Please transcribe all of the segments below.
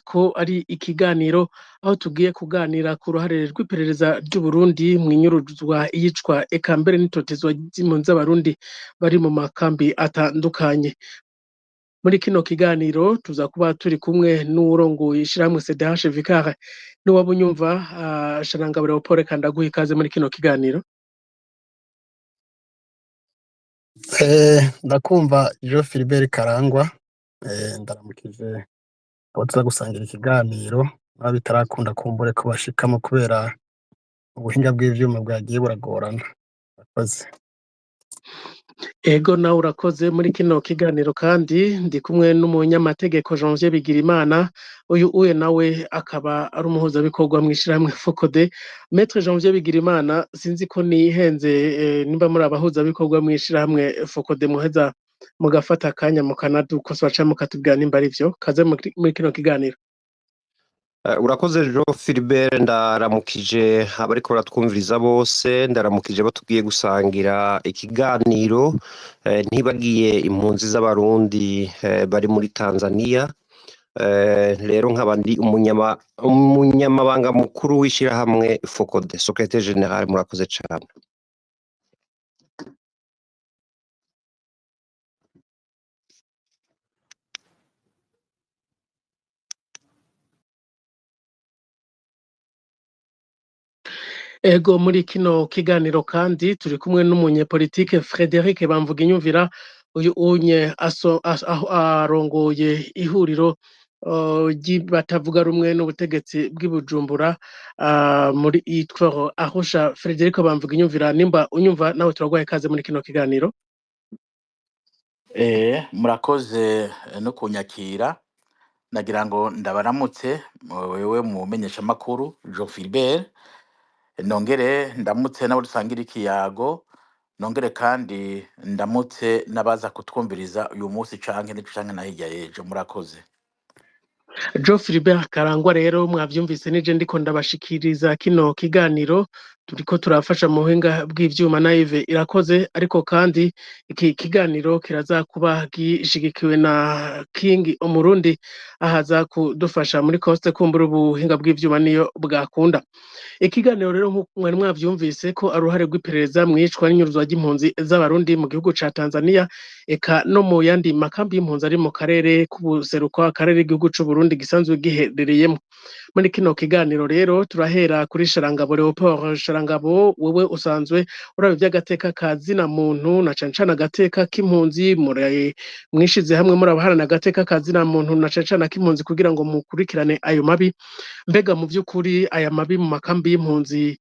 ko ari ikiganiro aho tugiye kuganira ku ruhare rw'iperereza ry'Uburundi mw'inyuruzwa iyicwa eka mbere n'itotezwa ry'impunzi z'abarundi bari mu makambi atandukanye. Muri kino kiganiro tuza kuba turi kumwe n'uwurongoye ishirahamwe CDH Vicar niwaba unyumva Sharangabo Leopold reka ndaguha ikaze muri kino kiganiro. Ndakumva Jean Philbert Karangwa, ndaramukije abo tuza gusangira ikiganiro nabo bitarakunda kumbure ko bashikamo kubera ubuhinga bw'ivyuma bwagiye buragorana. Murakoze. Ego nawe urakoze. Muri kino kiganiro kandi ndi kumwe n'umunyamategeko Janvier Bigirimana, uyu nawe akaba ari umuhuzabikorwa mw'ishirahamwe FOCODE. Maître Janvier Bigirimana, sinzi ko nihenze nimba muri abahuzabikorwa mw'ishirahamwe FOCODE muheza mugafata akanya mukanadukosora canke mukatubwira nimba ari vyo. Kaze muri kino kiganiro. Urakoze Jean Philbert, ndaramukije abariko baratwumviriza bose, ndaramukije abo tugiye gusangira ikiganiro, ntibagiye impunzi z'abarundi bari muri Tanzania. Rero nkaba ndi umunyamabanga mukuru w'ishirahamwe FOCODE, Secrétaire Général. Murakoze cane. Ego muri kino kiganiro kandi turi kumwe n'umunyepolitike Frédéric Bamvuginyumvira, uyu arongoye ihuriro batavuga rumwe n'ubutegetsi bw'i Bujumbura muri yitwa Arusha. Frédéric Bamvuginyumvira, nimba unyumva nawe turaguha ikaze muri kino kiganiro. Murakoze no kunyakira. Nagira ngo ndabaramutse wewe mumenyesha makuru Jean Philbert, nongere ndamutse nabo dusangira ikiyago, nongere kandi ndamutse n'abaza kutwumviriza uyu munsi canke na hirya y'ejo. Murakoze. Jean Philbert Karangwa, rero mwavyumvise nije ndiko ndabashikiriza kino kiganiro, turiko turafasha mu buhinga bw'ivyuma na Yves Irakoze, ariko kandi iki kiganiro kiraza kuba gishigikiwe na King Umurundi ahaza kudufasha muri Coste kumbura ubuhinga bw'ivyuma niyo bwakunda. Ikiganiro rero nk'uko mwari mwavyumvise ko ari uruhare rw'iperereza mw'iyicwa n'inyuruzwa ry'impunzi z'abarundi mu gihugu ca Tanzania eka no mu yandi makambi y'impunzi ari mu karere k'ubuseruko, akarere igihugu c'Uburundi gisanzwe giherereyemwo. Muri kino kiganiro rero turahera kuri Sharangabo Leopold. Sharangabo, wewe usanzwe uraba ivy'agateka ka zina muntu na cane cane agateka k'impunzi, mwishize hamwe muri abaharana agateka ka zina muntu na cane cane k'impunzi kugira ngo mukurikirane ayo mabi. Mbega mu vy'ukuri aya mabi mu makambi y'impunzi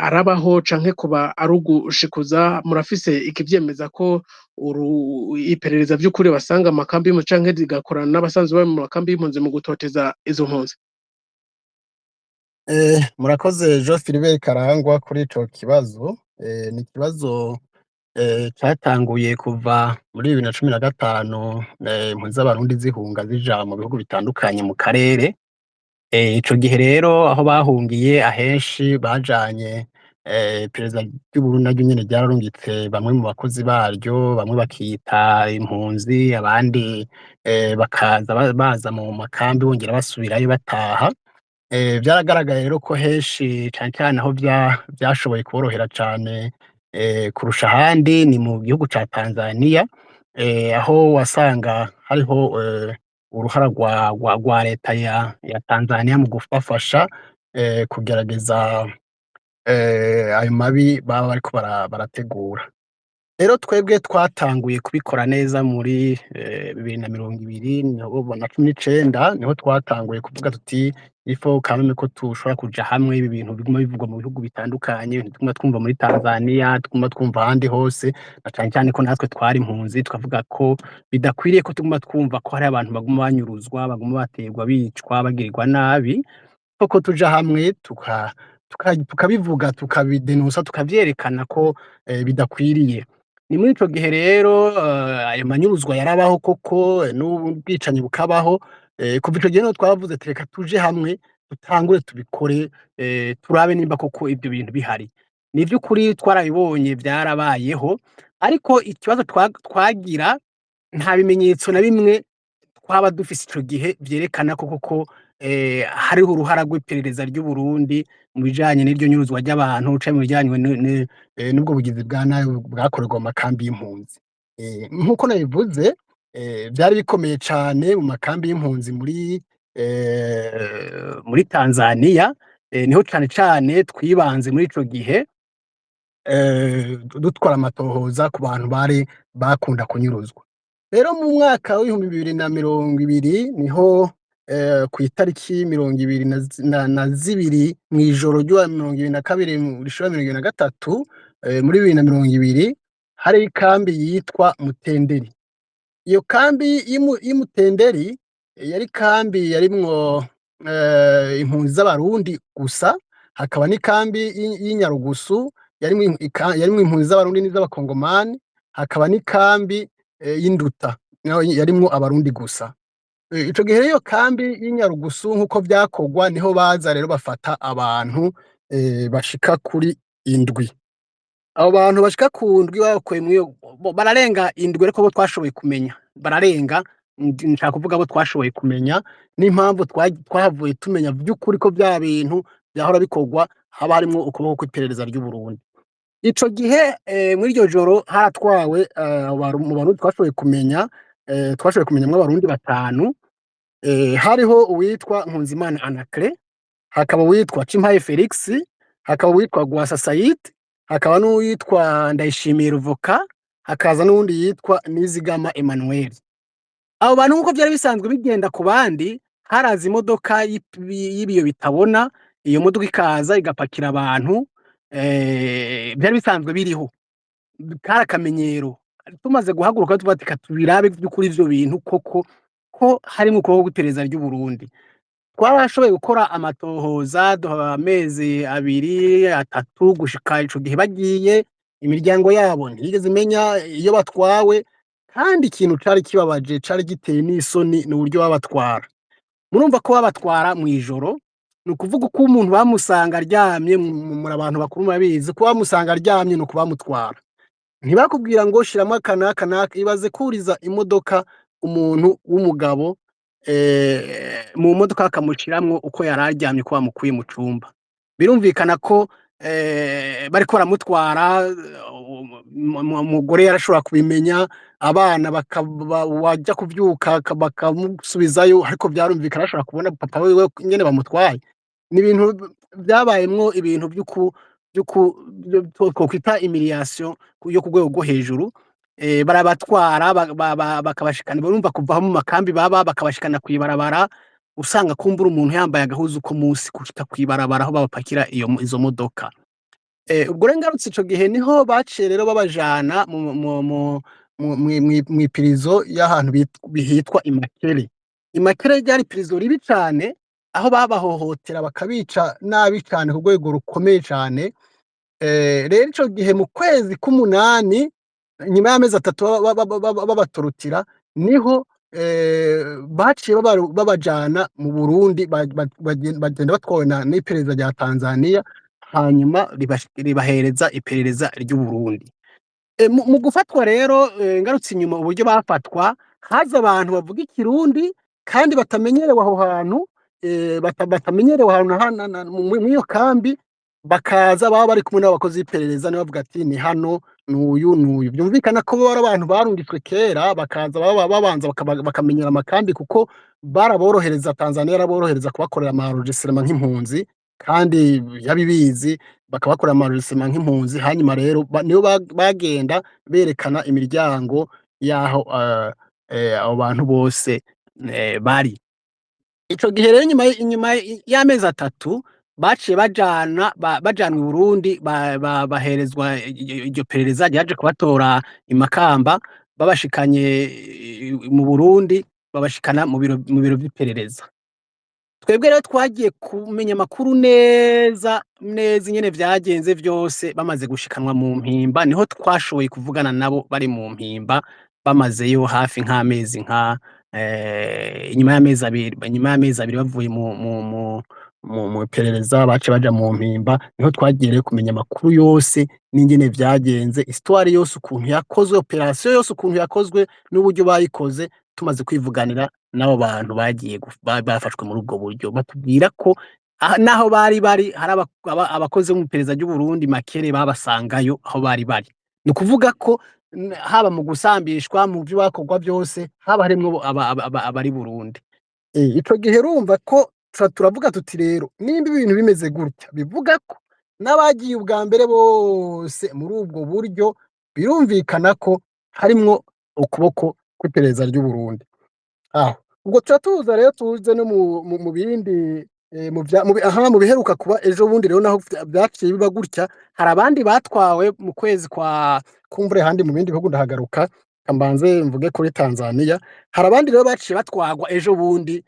arabaho canke kuba ari ugushikuza? Murafise ikivyemeza ko iperereza vy'ukuri basanga amakambi y'impunzi canke rigakorana n'abasanzwe bari mu makambi y'impunzi mu gutoteza izo mpunzi? Murakoze Jean Philbert Karangwa kuri ico kibazo. Ni ikibazo catanguye kuva muri 2015 impunzi z'abarundi zihunga zija mu bihugu bitandukanye mu karere. Ico gihe rero aho bahungiye ahenshi bajanye iperereza ry'Uburundi naryo nyene ryararungitse bamwe mu bakozi baryo, bamwe bakita impunzi, abandi bakaza baza mu makambi bongera basubirayo bataha. Vyaragaragaye rero ko henshi cane cane aho vyashoboye kuborohera cane kurusha ahandi ni mu gihugu ca Tanzania, aho wasanga hariho uruhara rwa leta ya Tanzania mu gufasha kugerageza ayo mabi baba bariko barategura. Rero twebwe twatanguye kubikora neza muri 2019 niho twatanguye kuvuga tuti ifo kameme ko tushobora kuja hamwe, ibi bintu biguma bivugwa mu bihugu bitandukanye, tuguma twumva muri Tanzania, tuguma twumva ahandi hose, na cane cane ko natwe twari impunzi, tukavuga ko bidakwiriye ko tuguma twumva ko hari abantu baguma banyuruzwa, baguma baterwa, bicwa, bagirirwa nabi, koko tuja hamwe tukabivuga, tukabidenusa, tukavyerekana ko bidakwiriye. Ni muri ico gihe rero ayo manyuruzwa yarabaho koko, n'ubwicanyi bukabaho. Kuva ico gihe niho twavuze reka tuje hamwe dutangure tubikore, turabe nimba koko ivyo bintu bihari. Ni ivy'ukuri twarabibonye vyarabayeho, ariko ikibazo twagira nta bimenyetso na bimwe twaba dufise ico gihe vyerekana koko hariho uruhara rw'iperereza ry'u Burundi mu bijanye n'iryo nyuruzwa ry'abantu canke mu bijanye n'ubwo bugizi bwa nabi bwakorerwa mu makambi y'impunzi. Nk'uko nabivuze, vyari bikomeye cane mu makambi y'impunzi muri Tanzania, niho cane cane twibanze muri ico gihe, dutwara amatohoza ku bantu bakunda kunyuruzwa. Rero mu mwaka w'ibihumbi 2020 niho kw'itariki 22 mw'ijoro ry'uwa 22 rishira 23 muri 2020 hari ikambi yitwa Mutenderi. Iyo kambi y'Imutenderi yari kambi yarimwo impunzi z'abarundi gusa, hakaba n'ikambi y'Inyarugusu yarimwo impunzi z'abarundi n'iz'abakongomani, hakaba n'ikambi y'Induta yarimwo abarundi gusa. Ico gihe iyo kambi y'Inyarugusu nk'uko vyakorwa niho baza rero bafata abantu bashika kuri indwi. Abo bantu bashika ku ndwi bakuye bararenga indwi ariko bo twashoboye kumenya, bararenga, nshaka kuvuga abo twashoboye kumenya n'impamvu twahavuye tumenya vy'ukuri ko vya bintu vyahora bikorwa haba harimwo ukuboko kw'iperereza ry'u Burundi. Ico gihe muri iryo joro haratwawe mu Barundi twashoboye kumenyamwo Abarundi 5, hariho uwitwa Nkunzimana Anaclet, hakaba uwitwa Cimpaye Felix, hakaba uwitwa Gwasa Said, hakaba n'uwitwa Ndayishimiye Ruvoka, hakaza n'uwundi yitwa Nizigama Emmanuel. Abo bantu nk'uko vyari bisanzwe bigenda ku bandi, haraza imodoka y'ibiyo bitabona, iyo modoka ikaza igapakira abantu, vyari bisanzwe biriho, kari akamenyero. Tumaze guhaguruka tubatika tubirabe vy'ukuri ivyo bintu koko ko harimwo ukuboko kw'iperereza ry'u Burundi. Twarashoboye gukora amatohoza duha amezi 2, 3 gushika ico gihe bagiye, imiryango yabo ntiyigeze imenya iyo batwawe, kandi ikintu cari kibabaje cari giteye n'isoni n'uburyo babatwara. Murumva ko babatwara mw'ijoro, ni ukuvuga uko umuntu bamusanga aryamye, muri abantu bakuru murabizi ko bamusanga aryamye nuko bamutwara. Ntibakubwira ngo shiramwo aka n'aka n'aka, ibaze kuriza imodoka umuntu w'umugabo mu modoka bakamushiramwo uko yari aryamye ko bamukuye mu cumba. Birumvikana ko bariko baramutwara, umugore yarashobora kubimenya, abana wajya kuvyuka bakamusubizayo, ariko vyarumvikana ashobora kubona papa wiwe ingene bamutwaye. Ni ibintu vyabayemwo ibintu twokwita humiliation yo ku rwego rwo hejuru. Barabatwara bakabashikana, barumva kuva aho mu makambi baba bakabashikana kw'ibarabara, usanga kumbura umuntu yambaye agahuzu ko musi gushika kw'ibarabara aho babapakira izo modoka. Ubwo rero ngarutse ico gihe niho baciye rero babajana mw'ipirizo y'ahantu hitwa Imakere. Imakere ryari ipirizo ribi cane, aho babahohotera bakabica nabi cane ku rwego rukomeye cane. Rero ico gihe mu kwezi k'umunani, nyuma y'amezi 3 babatorotira, niho baciye babajana mu Burundi, bagenda batwawe n'iperereza rya Tanzania, hanyuma ribahereza iperereza ry'u Burundi. Mu gufatwa rero, ngarutse inyuma uburyo bafatwa, haza abantu bavuga ikirundi kandi batamenyerewe aho hantu, batamenyerewe ahantu mw'iyo kambi, bakaza baba bari kumwe n'abakozi b'iperereza bavuga ati ni hano n'uyu n'uyu. Vyumvikana ko bari abantu barungitswe kera, bakaza babanza bakamenyera amakambi, kuko baraborohereza, Tanzania yaraborohereza kubakorera amaenregistrement nk'impunzi, kandi yabibizi bakabakorera amaenregistrement nk'impunzi. Hanyuma rero nibo bagenda berekana imiryango y'aho abo bantu bose bari. Ico gihe rero inyuma y'amezi 3 baciye bajanwa i Burundi, baherezwa iryo perereza ryaje kubatora i Makamba, babashikanye mu Burundi, babashikana mu biro vy'iperereza. Twebwe rero twagiye kumenya amakuru neza ingene vyagenze vyose bamaze gushikanwa mu Mpimba, niho twashoboye kuvugana nabo bari mu Mpimba, bamazeyo hafi nk'amezi inyuma y'amezi 2 bavuye mu iperereza, baciye baja mu Mpimba. Niho twagiye rero kumenya amakuru yose n'ingene vyagenze, histoire yose ukuntu yakozwe, operation yose ukuntu yakozwe n'uburyo bayikoze, tumaze kwivuganira n'abo bantu bagiye bafashwe muri ubwo buryo batubwira ko naho bari hari abakozi bo mu iperereza ry'u Burundi makere babasangayo aho bari bari. Ni ukuvuga ko haba mu gusambishwa mu byo bakorwa byose haba harimwo abari Burundi. Ico gihe urumva ko turavuga tuti rero nimba ibintu bimeze gutya bivuga ko n'abagiye ubwa mbere bose muri ubwo buryo birumvikana ko harimwo ukuboko kw'iperereza ry'u Burundi. Ubwo tuza rero tuze no mu bindi mu biheruka kuba ejo bundi rero naho vyaciye biba gutya, hari abandi batwawe mu kwezi kwa kumvure handi mu bindi bihugu ndahagaruka mbanze mvuge kuri Tanzania. Hari abandi rero baciye batwagwa ejo bundi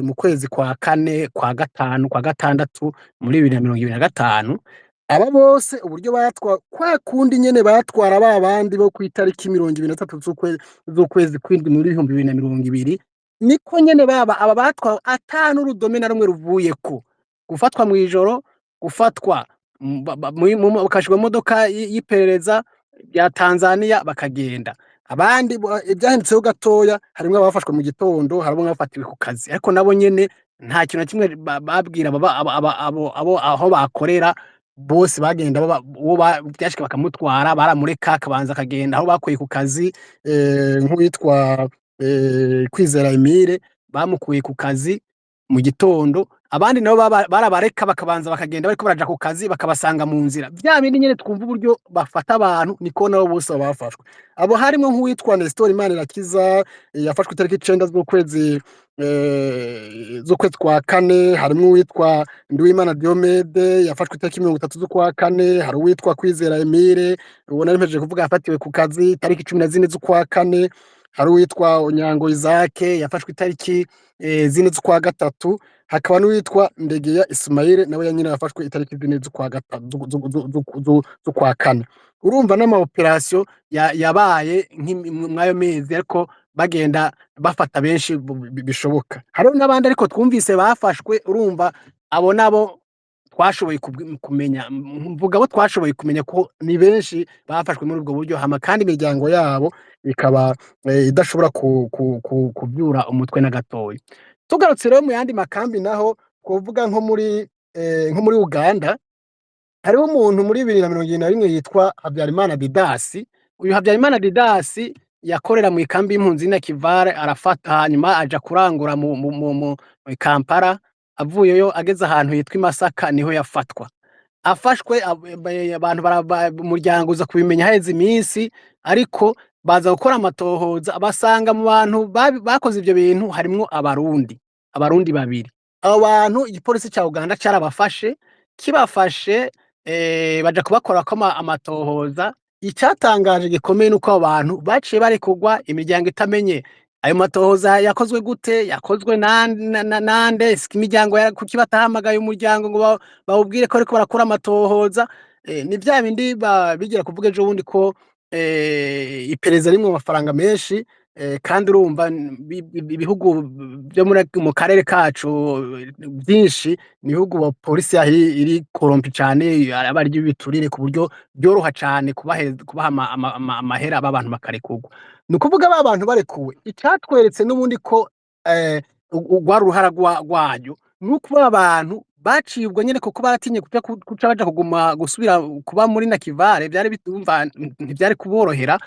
mu kwezi kwa kane, kwa gatanu, kwa gatandatu muri 2025. Aba bose uburyo batwa kwa kundi nyene batwara ba bandi bo kwitariki 23 z'ukwezi kw'indwi muri 2020 niko nyene aba batwa ata n'urudome na rumwe ruvuyeko. Gufatwa mw'ijoro, gufatwa bakashirwa mu modoka y'iperereza ya Tanzania bakagenda. Abandi ivyahindutseho gatoya harimwo abafashwe mu gitondo, harimwo abafatiwe ku kazi, ariko nabo nyene nta kintu na kimwe babwira abo aho bakorera. Bose bagenda uwo byashika bakamutwara baramureka akabanza akagenda aho bakuye ku kazi. Nk'uwitwa Kwizera Emile bamukuye ku kazi mu gitondo, abandi nabo barabareka bakabanza bakagenda bariko baraja ku kazi bakabasanga mu nzira. Vya bindi nyene twumva uburyo bafata abantu niko nabo bose bafashwe. Abo harimwo nk'uwitwa Nestor Imanirakiza yafashwe itariki 9 z'ukwezi kwa kane, harimwo uwitwa Nduwimana Diomede yafashwe itariki 30 z'ukwa kane, hari uwitwa Kwizera Emile ubona nimpejeje kuvuga yafatiwe ku kazi itariki 14 z'ukwa kane, hari uwitwa Onyango Isaac yafashwe itariki 4 z'ukwa gatatu, hakaba n'uwitwa Ndegeya Ismail nawe yanyine yafashwe itariki 4 z'ukwa kane. Urumva n'ama operation yabaye nk'ayo mezi ariko bagenda bafata benshi bishoboka. Hariho n'abandi ariko twumvise bafashwe, urumva abo nabo twashoboye kumenya, mvuga abo twashoboye kumenya ko ni benshi bafashwe muri ubwo buryo hama kandi imiryango yabo ikaba idashobora kubyura umutwe na gatoya. Tugarutse rero mu yandi makambi naho kuvuga nko muri Uganda hariho umuntu muri 2021 yitwa Habyarimana Didasi. Uyu Habyarimana Didasi yakorera mu ikambi y'impunzi na Kivare, arafata hanyuma aja kurangura mu Kampala. Avuyeyo ageze ahantu yitwa Masaka niho yafatwa. Afashwe abantu umuryango uza kubimenya haheze iminsi, ariko baza gukora amatohoza basanga mu bantu bakoze ivyo bintu harimwo abarundi babiri. Abo bantu igipolisi ca Uganda carabafashe, kibafashe baja kubakorako amatohoza. Icatangaje gikomeye nuko abo bantu baciye barekurwa, imiryango itamenye ayo matohoza yakozwe gute, yakozwe nande, imiryango kuki batahamagaye umuryango ngo bawubwire ko ariko barakora amatohoza. Ni vya bindi bigira kuvuga ejo bundi ko iperereza rimwe amafaranga menshi, kandi urumva ibihugu byo mu karere kacu byinshi ni ibihugu polisi iri korompi cane, abaryo biturire ku buryo byoroha cane kubaha amahera abantu bakarekurwa. Ni ukuvuga ba bantu barekuwe, icatweretse n'ubundi ko urwari uruhara rwayo nuko ba bantu baciye ubwo nyene kuko baratinye kuca baja gusubira kuba muri Nakivale, byari bitumva ntibyari kuborohera,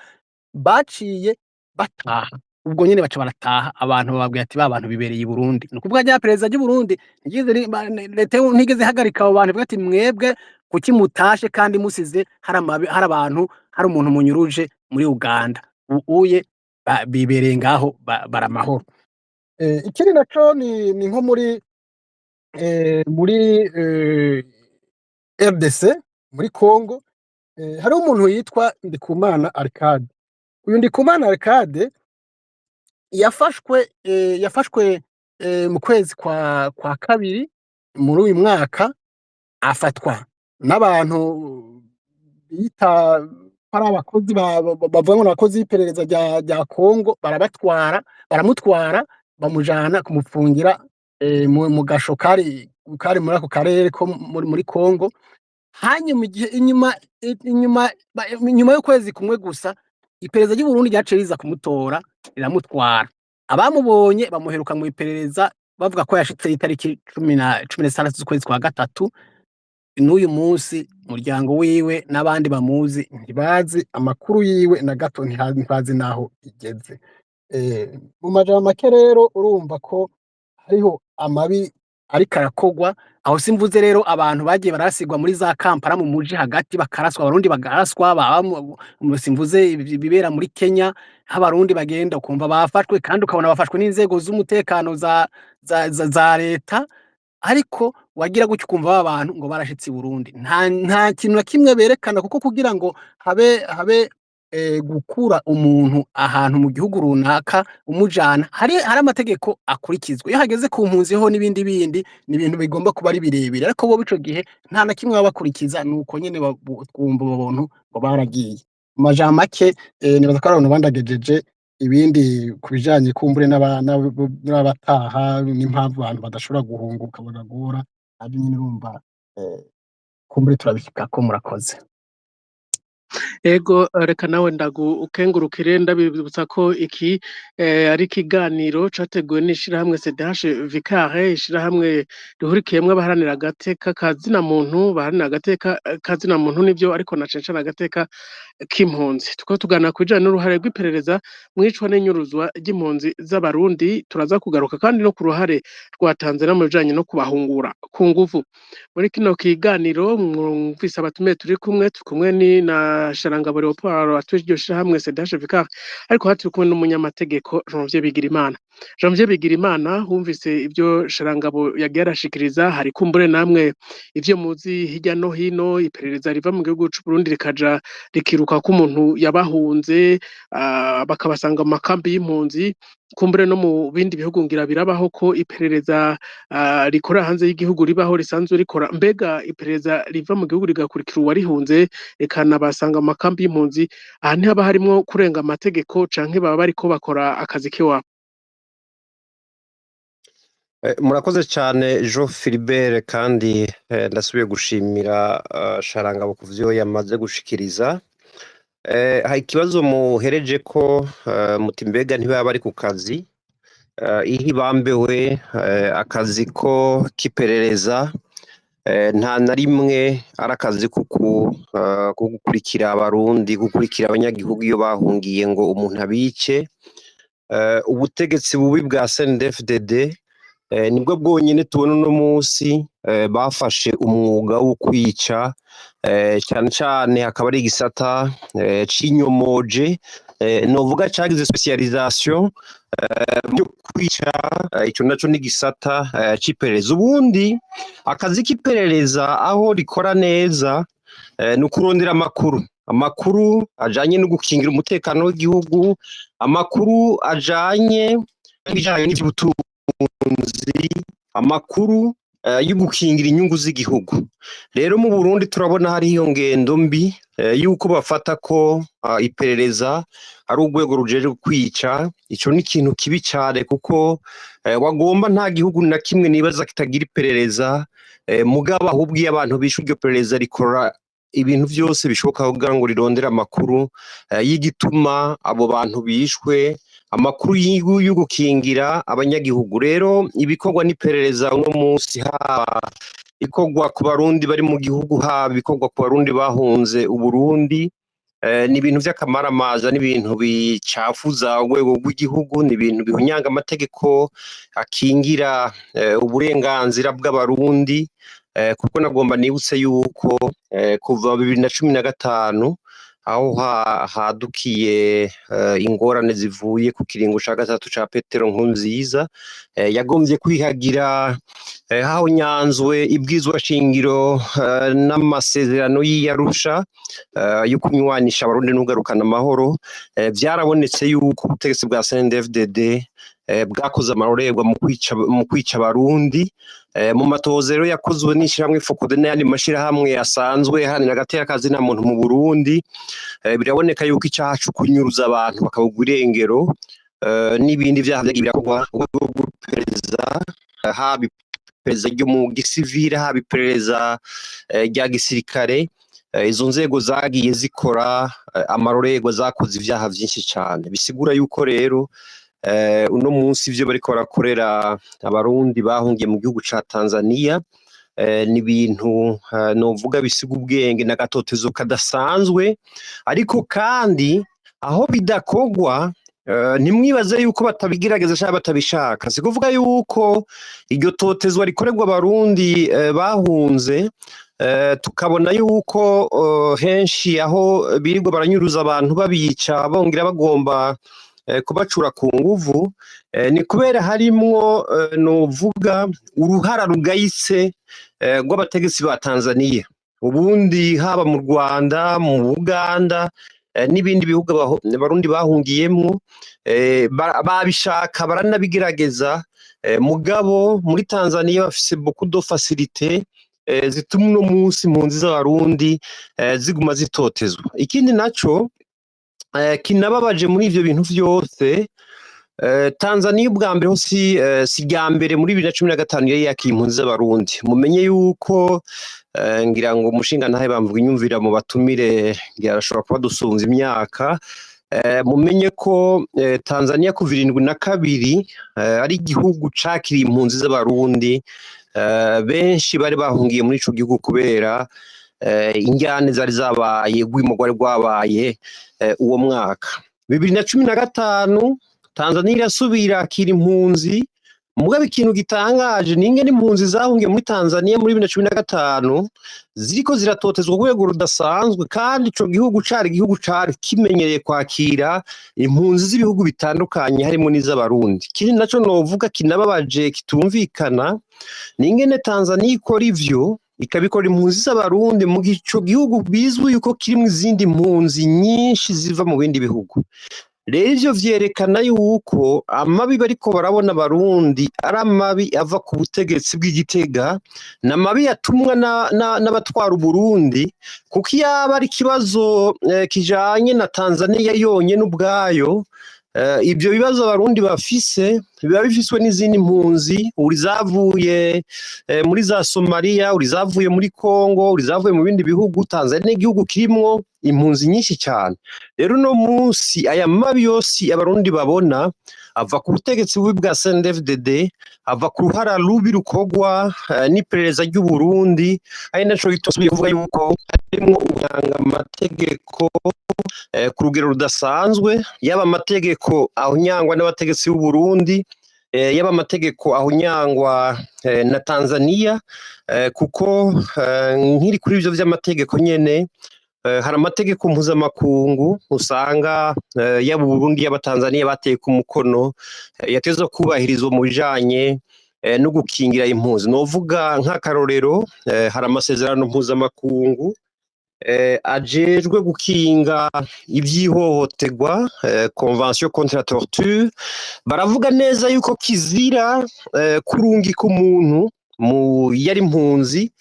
baciye bataha. Ubwo nyene baca barataha, abantu bababwiye ati ba bantu bibereye i Burundi. Ni ukuvuga rya perereza ry'u Burundi ntigeze hagarika abo bantu ivuga ati mwebwe kuki mutashe kandi musize hari umuntu munyuruje muri Uganda. Uye bibereye ngaho baramahoro. Ikindi naco ni nko muri RDC muri Congo, hariho umuntu yitwa Ndikumana Arcade. Uyu Ndikumana Arcade yafashwe mu kwezi kwa kabiri muri uyu mwaka, afatwa n'abantu bita hari abakozi bavuga ngo n'abakozi b'iperereza rya Congo. Baramutwara bamujana kumufungira mu gasho kari muri ako karere ko muri Congo. Hanyuma inyuma y'ukwezi kumwe gusa iperereza ry'u Burundi ryaciye riza kumutora riramutwara. abamubonye bamuheruka mu iperereza bavuga ko yashitse itariki 16 z'ukwezi kwa gatatu. N'uyu munsi umuryango wiwe n'abandi bamuzi ntibazi amakuru yiwe na gato, ntibazi naho igeze. Mu majambo make rero urumva ko hariho amabi ariko arakogwa aho. Simvuze rero abantu bagiye barasigwa muri za Kampala mu muji hagati bakaraswa, abarundi bagaraswa, simvuze ibibera muri Kenya abarundi bagenda ukumva bafashwe kandi ukabona bafashwe n'inzego z'umutekano za leta, ariko wagira gutyo ukumva abantu ngo barashitse i Burundi nta kintu na kimwe berekana, kuko kugira ngo habe gukura umuntu ahantu mu gihugu runaka umujana hari amategeko akurikizwa. Iyo hageze ku mpunzi ho n'ibindi ni ibintu bigomba kuba ari birebire, ariko bo bico gihe nta na kimwe babakurikiza, nuko nyene twumva abantu ngo baragiye. Mu majambo make nibaza ko abantu bandagejeje ibindi kubijanye kumbure n'abataha n'impamvu abantu badashobora guhunguka bagagora ari nyine urumva kumbure turabishikako. Murakoze. Ego reka nawe ukengurukire ndabibutsa ko iki ari ikiganiro categuwe n'ishirahamwe CDH Vicare, ishirahamwe rihurikiyemwo abaharanira agateka kazina muntu, baharanira agateka kazina muntu nivyo, ariko na censhana agateka k'impunzi. Tuko tugana kujana n'uruhare rw'iperereza mwicwa n'inyuruzwa ry'impunzi z'abarundi. Turaza kugaruka kandi no ku ruhare rwa Tanzania mu bijanye no kubahungura ku nguvu. Muri kino kiganiro mwumvise abatumiye turi kumwe ni na Sharangabo Leopold atuje iryo shirahamwe CDH Vicare, ariko haturi kumwe n'umunyamategeko Janvier Bigirimana. Janvier Bigirimana, humvise ibyo Sharangabo yagiye arashikiriza, hari kumbure namwe ivyo muzi hirya no hino. Iperereza riva mu gihugu c'u Burundi rikaja rikiruka ko umuntu yabahunze, bakabasanga mu makambi y'impunzi. Kumbure no mu bindi bihugu ngira birabaho ko iperereza rikora hanze y'igihugu ribaho, risanzwe rikora. Mbega iperereza riva mu gihugu rigakurikira uwarihunze rikanabasanga mu makambi y'impunzi, aha ntihaba harimwo kurenga amategeko canke baba bariko bakora akazi kiwabo? Murakoze cyane Jean Philibert, kandi ndasubiye gushimira Sharangabo ku vyo yamaze gushikiriza. Hari ikibazo muhereje ko muti mbega ntibaba bari ku kazi, iyo bambewe akazi ko k'iperereza nta na rimwe ari akazi ko gukurikira abarundi, gukurikira abanyagihugu iyo bahungiye ngo umuntu abice. Ubutegetsi bubi bwa CNDD-FDD nibwo bwonyine tubona uno munsi bafashe umwuga wo kwica, cyane cyane hakaba ari igisata c'inyomoje, novuga cagize specialisation byo kwica. Ico naco ni gisata c'iperereza. Ubundi akazi k'iperereza aho rikora neza ni ukurondera amakuru ajanye no gukingira umutekano w'igihugu, amakuru ajanye n'ibijanye n'ivy'ubutunzi, amakuru yo gukingira inyungu z'igihugu. Rero mu Burundi turabona hari iyo ngendo mbi yuko bafata ko iperereza ari urwego rujeje kwica. Ico ni ikintu kibi cyane, kuko wagomba nta gihugu na kimwe nibaza kitagira iperereza, mugabo ahubwo iyo abantu bishe iryo perereza rikora ibintu byose bishoboka kugira ngo rirondera amakuru y'igituma abo bantu bishwe, amakuru yo gukingira abanyagihugu. Rero ibikorwa n'iperereza uno munsi, haba ikorwa ku barundi bari mu gihugu, haba ikorwa ku barundi bahunze Uburundi, ni ibintu vy'akamaramaza, ni ibintu bicafuza urwego rw'igihugu, ni ibintu bihunyanga amategeko akingira uburenganzira bw'abarundi. Kuko nagomba nibutse yuko kuva 2015 aho hadukiye ingorane zivuye ku kiringo ca gatatu ca Petero Nkurunziza, yagombye kwihagira haho nyanzwe ibwizwa shingiro n'amasezerano y'Arusha yo kunywanisha abarundi n'ugarukana amahoro. Vyarabonetse yuko ubutegetsi bwa CNDD-FDD bwakoze amarorerwa mu kwica abarundi. Mu matozero yakozwe n'ishirahamwe Focode n'ayandi mashirahamwe asanzwe hanira agateka kazina muntu mu Burundi, biraboneka yuko icaha co kunyuruza abantu bakabugwa irengero n'ibindi vyaha vyagiye birakorwa guperereza, haba iperereza ryo mu gisivile, haba iperereza rya gisirikare. Izo nzego zagiye zikora amarorerwa, zakoze ivyaha vyinshi cane. Bisigura yuko rero uno munsi ivyo bariko barakorera abarundi bahungiye mu gihugu ca Tanzania ni ibintu novuga bisiga ubwenge n'agatotezo kadasanzwe, ariko kandi aho bidakogwa ntimwibaze yuko batabigerageza cyangwa batabishaka. Si kuvuga yuko iryo totezwa rikorerwa abarundi bahunze, tukabona yuko henshi aho birirwa baranyuruza abantu babica bongera bagomba kubacura ku nguvu, ni kubera harimwo novuga uruhara rugayitse rw'abategetsi ba Tanzania. Ubundi haba mu Rwanda, mu Uganda n'ibindi bihugu abarundi bahungiyemwo, babishaka baranabigerageza, mugabo muri Tanzania bafise beaucoup de facilité zituma uno munsi impunzi z'abarundi ziguma zitotezwa. Ikindi naco kinababaje muri ivyo bintu vyose, Tanzania ubwa mbere ho si irya mbere muri 2015 yari yakiye impunzi z'abarundi. Mumenye yuko ngira ngo umushinga ntahe bamvuga inyumvira mu batumire ngira arashobora kuba dusunze imyaka, mumenye ko Tanzania kuva 72 ari igihugu cakiriye impunzi z'abarundi benshi bari bahungiye muri ico gihugu kubera injyane zari zabaye, urwimo rwari rwabaye uwo mwaka. 2015 Tanzania irasubira akira impunzi, mugabo ikintu gitangaje ni ingene impunzi zahungiye muri Tanzania muri 2015 ziriko ziratotezwa ku rwego rudasanzwe, kandi ico gihugu cari kimenyereye kwakira impunzi z'ibihugu bitandukanye harimo n'iz'abarundi. Kindi naco novuga kinababaje kitumvikana ni ingene Tanzania ikora ivyo ikabikora impunzi z'abarundi mu gico gihugu bizwi yuko kirimwo izindi mpunzi nyinshi ziva mu bindi bihugu. Rero ivyo vyerekana yuko amabi bariko barabona abarundi ari amabi ava ku butegetsi bw'Igitega, n'amabi yatumwa n'abatwara Uburundi, kuko iyaba ari ikibazo kijanye na Tanzania yonyene ubwayo, ibyo bibazo abarundi bafise biba bifiswe n'izindi mpunzi, uri zavuye muri za Somalia, uri zavuye muri Congo, uri zavuye mu bindi bihugu. Tanzania igihugu kirimwo impunzi nyinshi cyane. Rero no munsi aya mabi yose abarundi babona ava ku butegetsi bubi bwa CNDD-FDD, ava ku ruhara rubi rukogwa n'iperereza ry'u Burundi, ari naco gitosubye kuvuga yuko harimwo ubuhanga amategeko ku rugero rudasanzwe, yaba amategeko ahunyangwa n'abategetsi b'u Burundi, yaba amategeko ahunyangwa na Tanzania, kuko nkiri kuri ivyo vy'amategeko nyene, hari amategeko mpuzamakungu usanga yaba Burundi yaba Tanzania bateye ku mukono yatezwe kubahirizwa mu bijanye no gukingira impunzi. Novuga nk'akarorero, hari amasezerano mpuzamakungu ajejwe gukinga ivyihohoterwa, convention contre la torture. Baravuga neza yuko kizira kurungika umuntu yari impunzi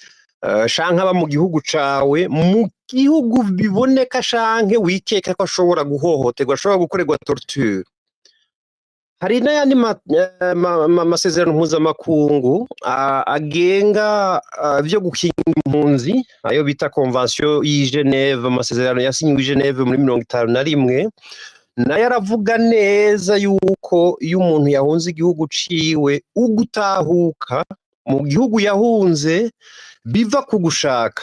shanka aba mu gihugu cawe, mu gihugu biboneka shanke wikeka ko ashobora guhohoterwa, ashobora gukorerwa torture. Hari n'ayandi masezerano mpuzamakungu agenga vyo gukinga impunzi, ayo bita convention y'i Geneve, amasezerano yasinyiwe i Geneve muri 51, nayo aravuga neza yuko iyo umuntu yahunze igihugu ciwe, ugutahuka mu gihugu yahunze biva ku gushaka.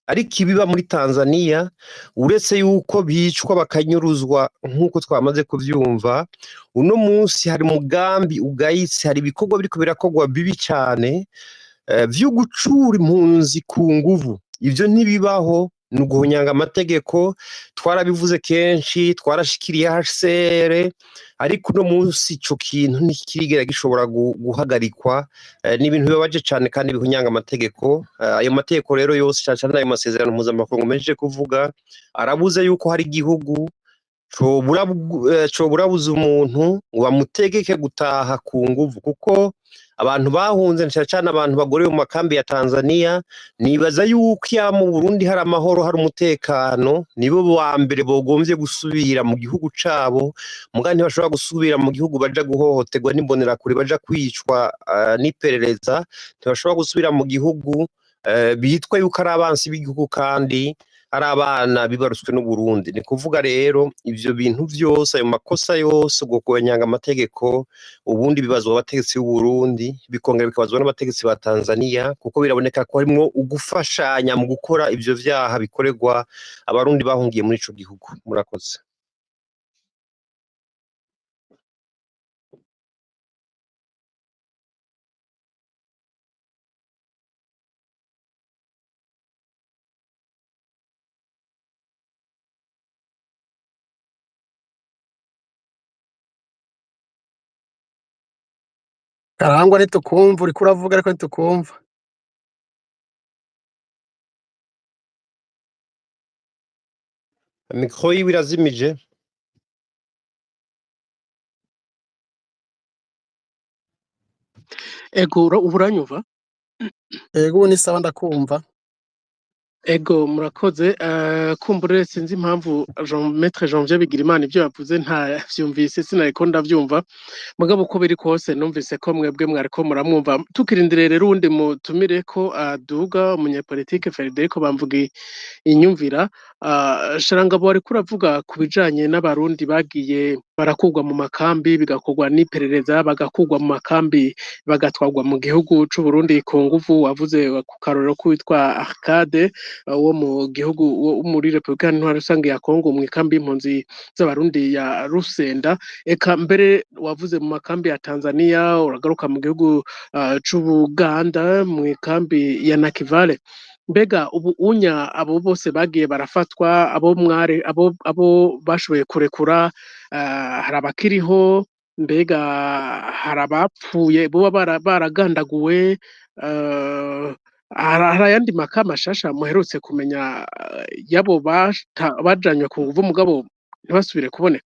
Ariko ibiba muri Tanzania, uretse yuko bicwa bakanyuruzwa nk'uko twamaze kuvyumva, uno munsi hari umugambi ugayitse, hari ibikorwa biriko birakogwa bibi cane vyo gucura impunzi ku nguvu. Ivyo ntibibaho, ni uguhonyanga amategeko. Twarabivuze kenshi, twarashikiriye HCR, ariko uno munsi ico kintu ntikirigera gishobora guhagarikwa. Ni ibintu bibabaje cane kandi bihunyanga amategeko. Ayo mategeko rero yose cyane ayo masezerano mpuzamakungu mejeje kuvuga, arabuze yuko hari igihugu coburabuza umuntu ngo bamutegeke gutaha ku nguvu, kuko abantu bahunze cyane abantu bagorewe mu makambi ya Tanzania, nibaza yuko ya mu Burundi hari amahoro, hari umutekano, nibo ba mbere bogomvye gusubira mu gihugu cabo, mugandi ntibashobora gusubira mu gihugu baja guhohoterwa n'imbonerakure, baja kwicwa n'iperereza. Ntibashobora gusubira mu gihugu bitwa yuko ari abansi b'igihugu kandi ari abana bibaruswe n'Uburundi. Ni kuvuga rero ivyo bintu vyose, ayo makosa yose, ubwo kunyanga amategeko, ubundi bibazwa abategetsi b'Uburundi, bikongera bikabazwa n'abategetsi ba Tanzania, kuko biraboneka ko harimwo ugufashanya mu gukora ivyo vyaha bikorerwa abarundi bahungiye muri ico gihugu. Murakoze. Karangwa ntitukumva, uriko uravuga ariko ntitukumva. Mikro yiwe irazimije. Ego ubu uranyumva? Ego ubu ni sawa ndakumva. Ego murakoze, kumbure sinzi impamvu Maître Janvier Bigirimana ivyo yavuze ntavyumvise, sinariko ndavyumva, mugabo uko biri kose numvise ko mwebwe mwariko muramwumva. Tukirindiriye rero uwundi mutumire ko aduga, umunyepolitike Federico Bamvugi inyumvira. Sharangabo wariko uravuga ku bijanye n'abarundi bagiye barakurwa mu makambi, bigakorwa n'iperereza, bagakurwa mu makambi bagatwarwa mu gihugu c'Uburundi ku nguvu. Wavuze ku karorero k'uwitwa Arcade wo mu gihugu wo muri Republika Iharanira Rusange ya Kongo, mw'ikambi y'impunzi z'abarundi ya Rusenda. Eka mbere wavuze mu makambi ya Tanzania, uragaruka mu gihugu c'Ubuganda mw'ikambi ya Nakivale. Mbega ubu unya abo bose bagiye barafatwa, abo bashoboye kurekura, hari abakiriho, mbega hari abapfuye boba baragandaguwe, hari ayandi maka mashasha muherutse kumenya yabo bajanywe ku nguvu mugabo ntibasubire kuboneka?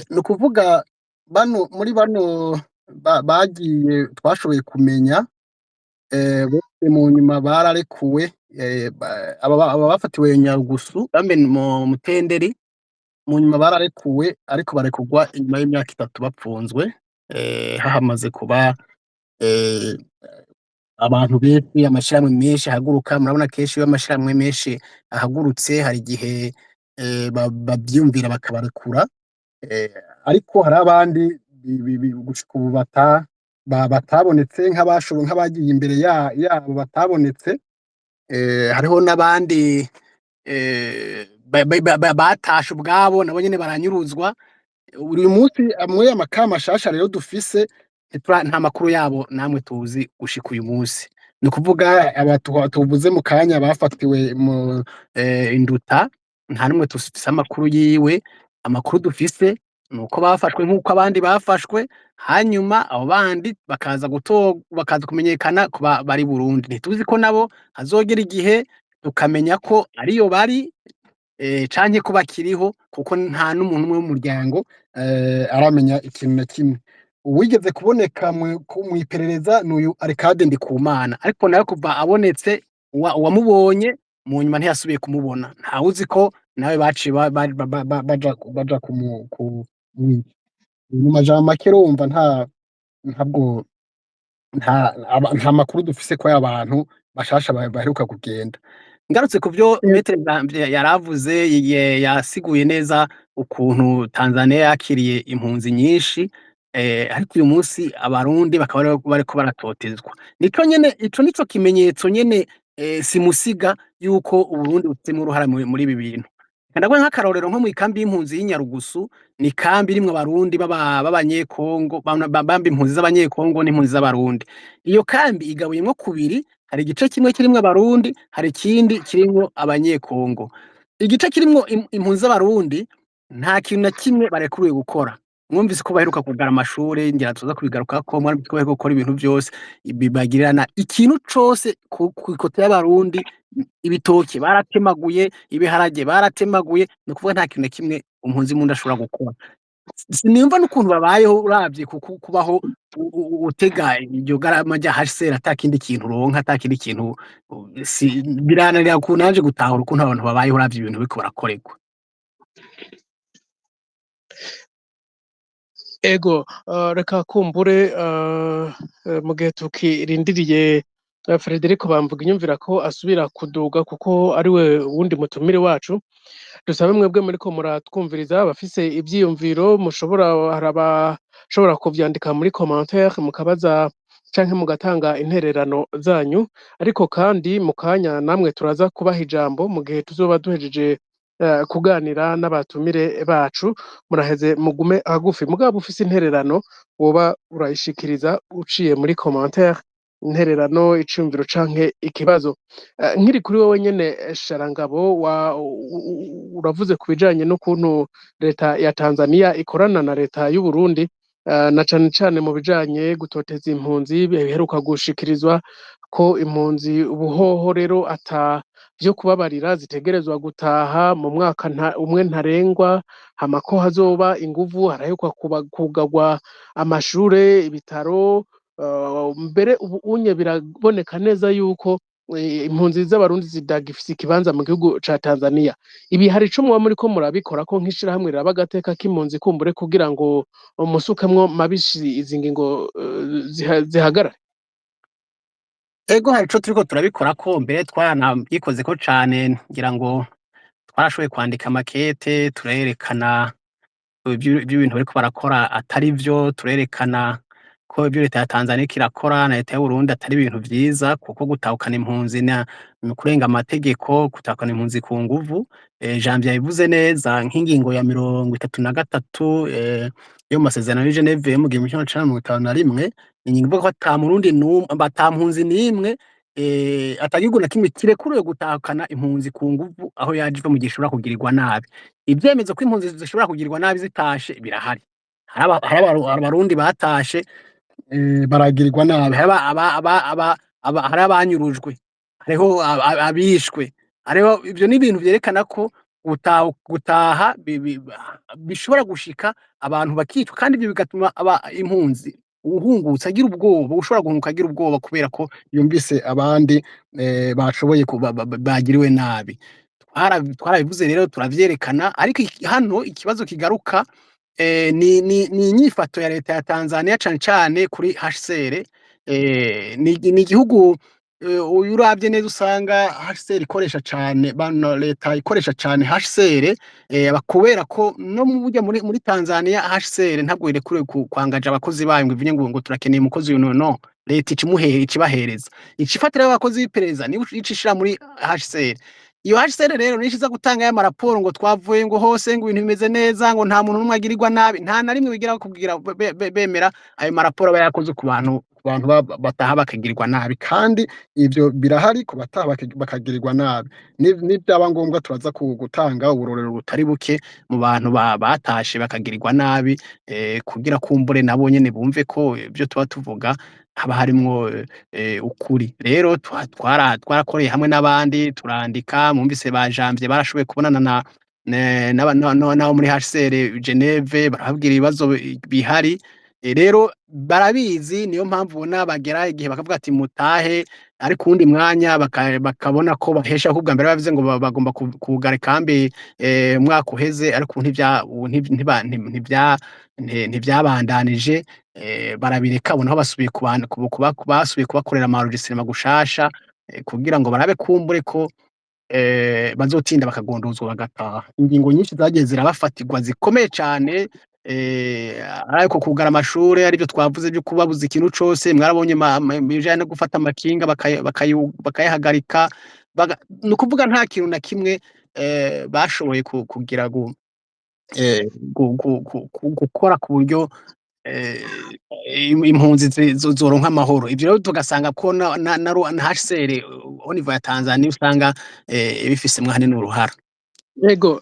Ni ukuvuga muri bano bagiye twashoboye kumenya, bose mu nyuma bararekuwe, aba bafatiwe Nyarugusu bambe mu Mutenderi, mu nyuma bararekuwe ariko barekurwa inyuma y'imyaka 3 bapfunzwe, hahamaze kuba abantu benshi, amashirahamwe menshi ahaguruka. Murabona kenshi iyo amashirahamwe menshi ahagurutse hari igihe bavyumvira bakabarekura, ariko hari abandi gushika ubu batabonetse, nk'abagiye imbere yabo batabonetse. Hariho n'abandi batashe ubwabo nabo nyene baranyuruzwa. Uyu munsi amwe y'amaka mashasha rero dufise, nta makuru yabo namwe tuzi gushika uyu munsi. Ni ukuvuga aba tuvuze mu kanya bafatiwe mu Induta, nta numwe dufise amakuru yiwe. Amakuru dufise ni uko bafashwe nk'uko abandi bafashwe, hanyuma abo bandi bakaza kumenyekana ko bari Burundi. Ntituzi ko nabo hazogera igihe tukamenya ko ariyo bari, canke ko bakiriho, kuko nta n'umuntu umwe w'umuryango aramenya ikintu na kimwe. Uwigeze kuboneka mw'iperereza n'uyu Arcade Ndikumana, ariko nawe kuva abonetse uwamubonye mu nyuma ntiyasubiye kumubona. Ntawe uzi ko nawe baciye baja kumwica. Mu majambo make urumva nta makuru dufise ko y'abantu bashasha baheruka kugenda. Ngarutse ku vyo Maître yaravuze, yasiguye neza ukuntu Tanzania yakiriye impunzi nyinshi, ariko uyu munsi abarundi bakaba bariko baratotezwa. Ico nico kimenyetso nyene simusiga yuko Uburundi bufitemo uruhara muri ibi bintu. Ndabona nk'akarorero nko mw'ikambi y'impunzi y'Inyarugusu, ni ikambi irimwo abarundi b'abanyekongo, bamba impunzi z'abanyekongo n'impunzi z'abarundi. Iyo kambi igabuyemwo kubiri, hari igice kimwe kirimwo abarundi, hari ikindi kirimwo abanyekongo. Igice kirimwo impunzi z'abarundi nta kintu na kimwe barekuriwe gukora. Mwumvise ko baheruka kugara amashure, ngira tuza kubigarukako, mwumvise ko baheruka gukora ibintu vyose bibagirana ikintu cose kw'ikote y'abarundi. Ibitoke baratemaguye, ibiharage baratemaguye, ni ukuvuga nta kintu na kimwe impunzi y'umurundi ashobora gukora. Sinumva n'ukuntu babayeho uravye kubaho utega iryo garama rya HCR ata kindi kintu uronka, ata kindi kintu, birananira ukuntu naje gutahura ukuntu abantu babayeho uravye ibintu bariko barakorerwa. Ego reka kumbure mu gihe tukirindiriye Frederico bamvuga inyumvira ko asubira kuduga kuko ari we wundi mutumire wacu dusabe mwebwe muriko muratwumviriza abafise ivyiyumviro hari abashobora kuvyandika muri commentaire mukabaza canke mugatanga intererano zanyu ariko kandi mu kanya namwe turaza kubaha ijambo mu gihe tuzoba duhejeje kuganira n'abatumire bacu muraheze mugume hagufi mugabo ufise intererano woba urayishikiriza uciye muri commentaire intererano iciyumviro canke ikibazo nkiri kuri wowe nyene Sharangabo uravuze ku bijanye n'ukuntu leta ya Tanzania ikorana na leta y'u Burundi na cane cane mu bijanye gutoteza impunzi biheruka gushikirizwa ko impunzi ubuhoho rero ata vyo kubabarira zitegerezwa gutaha mu mwaka umwe ntarengwa hama ko hazoba inguvu haraheruka kugarwa amashure ibitaro mbere ubu unye biraboneka neza yuko impunzi z'abarundi zidagifise ikibanza mu gihugu ca Tanzania ibi hari ico muba muriko murabikora ko nk'ishirahamwe riraba agateka k'impunzi kumbure kugira ngo musukemwo mabishi izi ngingo zihagarare ego hari ico turiko turabikora ko mbere twaranabyikoze cane ngira ngo twarashoboye kwandika makete turerekana ibintu bariko barakora atari vyo turerekana ko ibyo leta ya Tanzania kirakora na leta y'u Burundi atari ibintu vyiza kuko gutahukana impunzi ni kurenga amategeko gutahukana impunzi ku nguvu Janvier yabivuze neza nk'ingingo ya 33 yo mu masezerano ya Geneve yo mu 1951 ingingo ivuga ko ata murundi ata mpunzi n'imwe atagihugu na kimwe kirekuriwe gutahukana impunzi ku nguvu aho yaje iva mu gihe ishobora kugirirwa nabi ivyemezo ko impunzi zishobora kugirirwa nabi zitashe birahari hari abarundi batashe baragirirwa nabi hari abanyurujwe hariho abishwe hariho ivyo ni ibintu vyerekana ko gutaha bishobora gushika abantu bakicwa kandi ivyo bigatuma impunzi uhungutse agira ubwoba ushobora guhunguka agira ubwoba kubera ko yumvise abandi bashoboye bagiriwe nabi twarabivuze rero turavyerekana ariko hano ikibazo kigaruka ni inyifato ya leta ya Tanzania cane cane kuri HCR ni igihugu uravye neza usanga HCR ikoresha cane leta ikoresha cane HCR kubera ko no burya muri Tanzania HCR ntabwo irekuriwe kwangaja abakozi bayo ngo ivuge ngo turakeneye umukozi uyu no leta ikibahereza icifatira abakozi b'iperereza ni icishira muri HCR iyo HCR rero nishiza gutanga ya maraporo ngo twavuye ngo hose ngo ibintu bimeze neza ngo nta muntu numwe agirirwa nabi nta na rimwe bigira kubwira bemera ayo maraporo aba yakoze ku bantu bataha bakagirirwa nabi kandi ivyo birahari ku bataha bakagirirwa nabi nibyaba ngombwa turaza gutanga uburorero butari buke mu bantu batashe bakagirirwa nabi kugira kumbure nabo nyene bumve ko ibyo tuba tuvuga haba harimwo ukuri rero twarakoreye hamwe n'abandi turandika mwumvise ba Janvier barashoboye kubonana nabo muri HCR Geneve barabwira ibibazo bihari rero barabizi niyo mpamvu ubona bagera igihe bakavuga ati mutahe ariko uwundi mwanya bakabona ko bahesha ahubwo mbere bavuze ngo bagomba kugara kambi umwaka uheze ariko ntibyabandanije barabireka bonaho basubiye basubiye kubakorera amaregistrement gushasha kugira ngo barabe kumbure ko bazotinda bakagondozwa bagataha ingingo nyinshi zagiye zirabafatirwa zikomeye cane ariko kugara amashure aribyo twavuze byo kubabuza ikintu cose mwarabonye bijanye no gufata amakinga bakayahagarika no kuvuga nta kintu na kimwe bashoboye kugira gukora ku buryo impunzi zoronka amahoro ivyo rero tugasanga ko na HCR au niveau ya Tanzania usanga bifisemwo hanini uruhara yego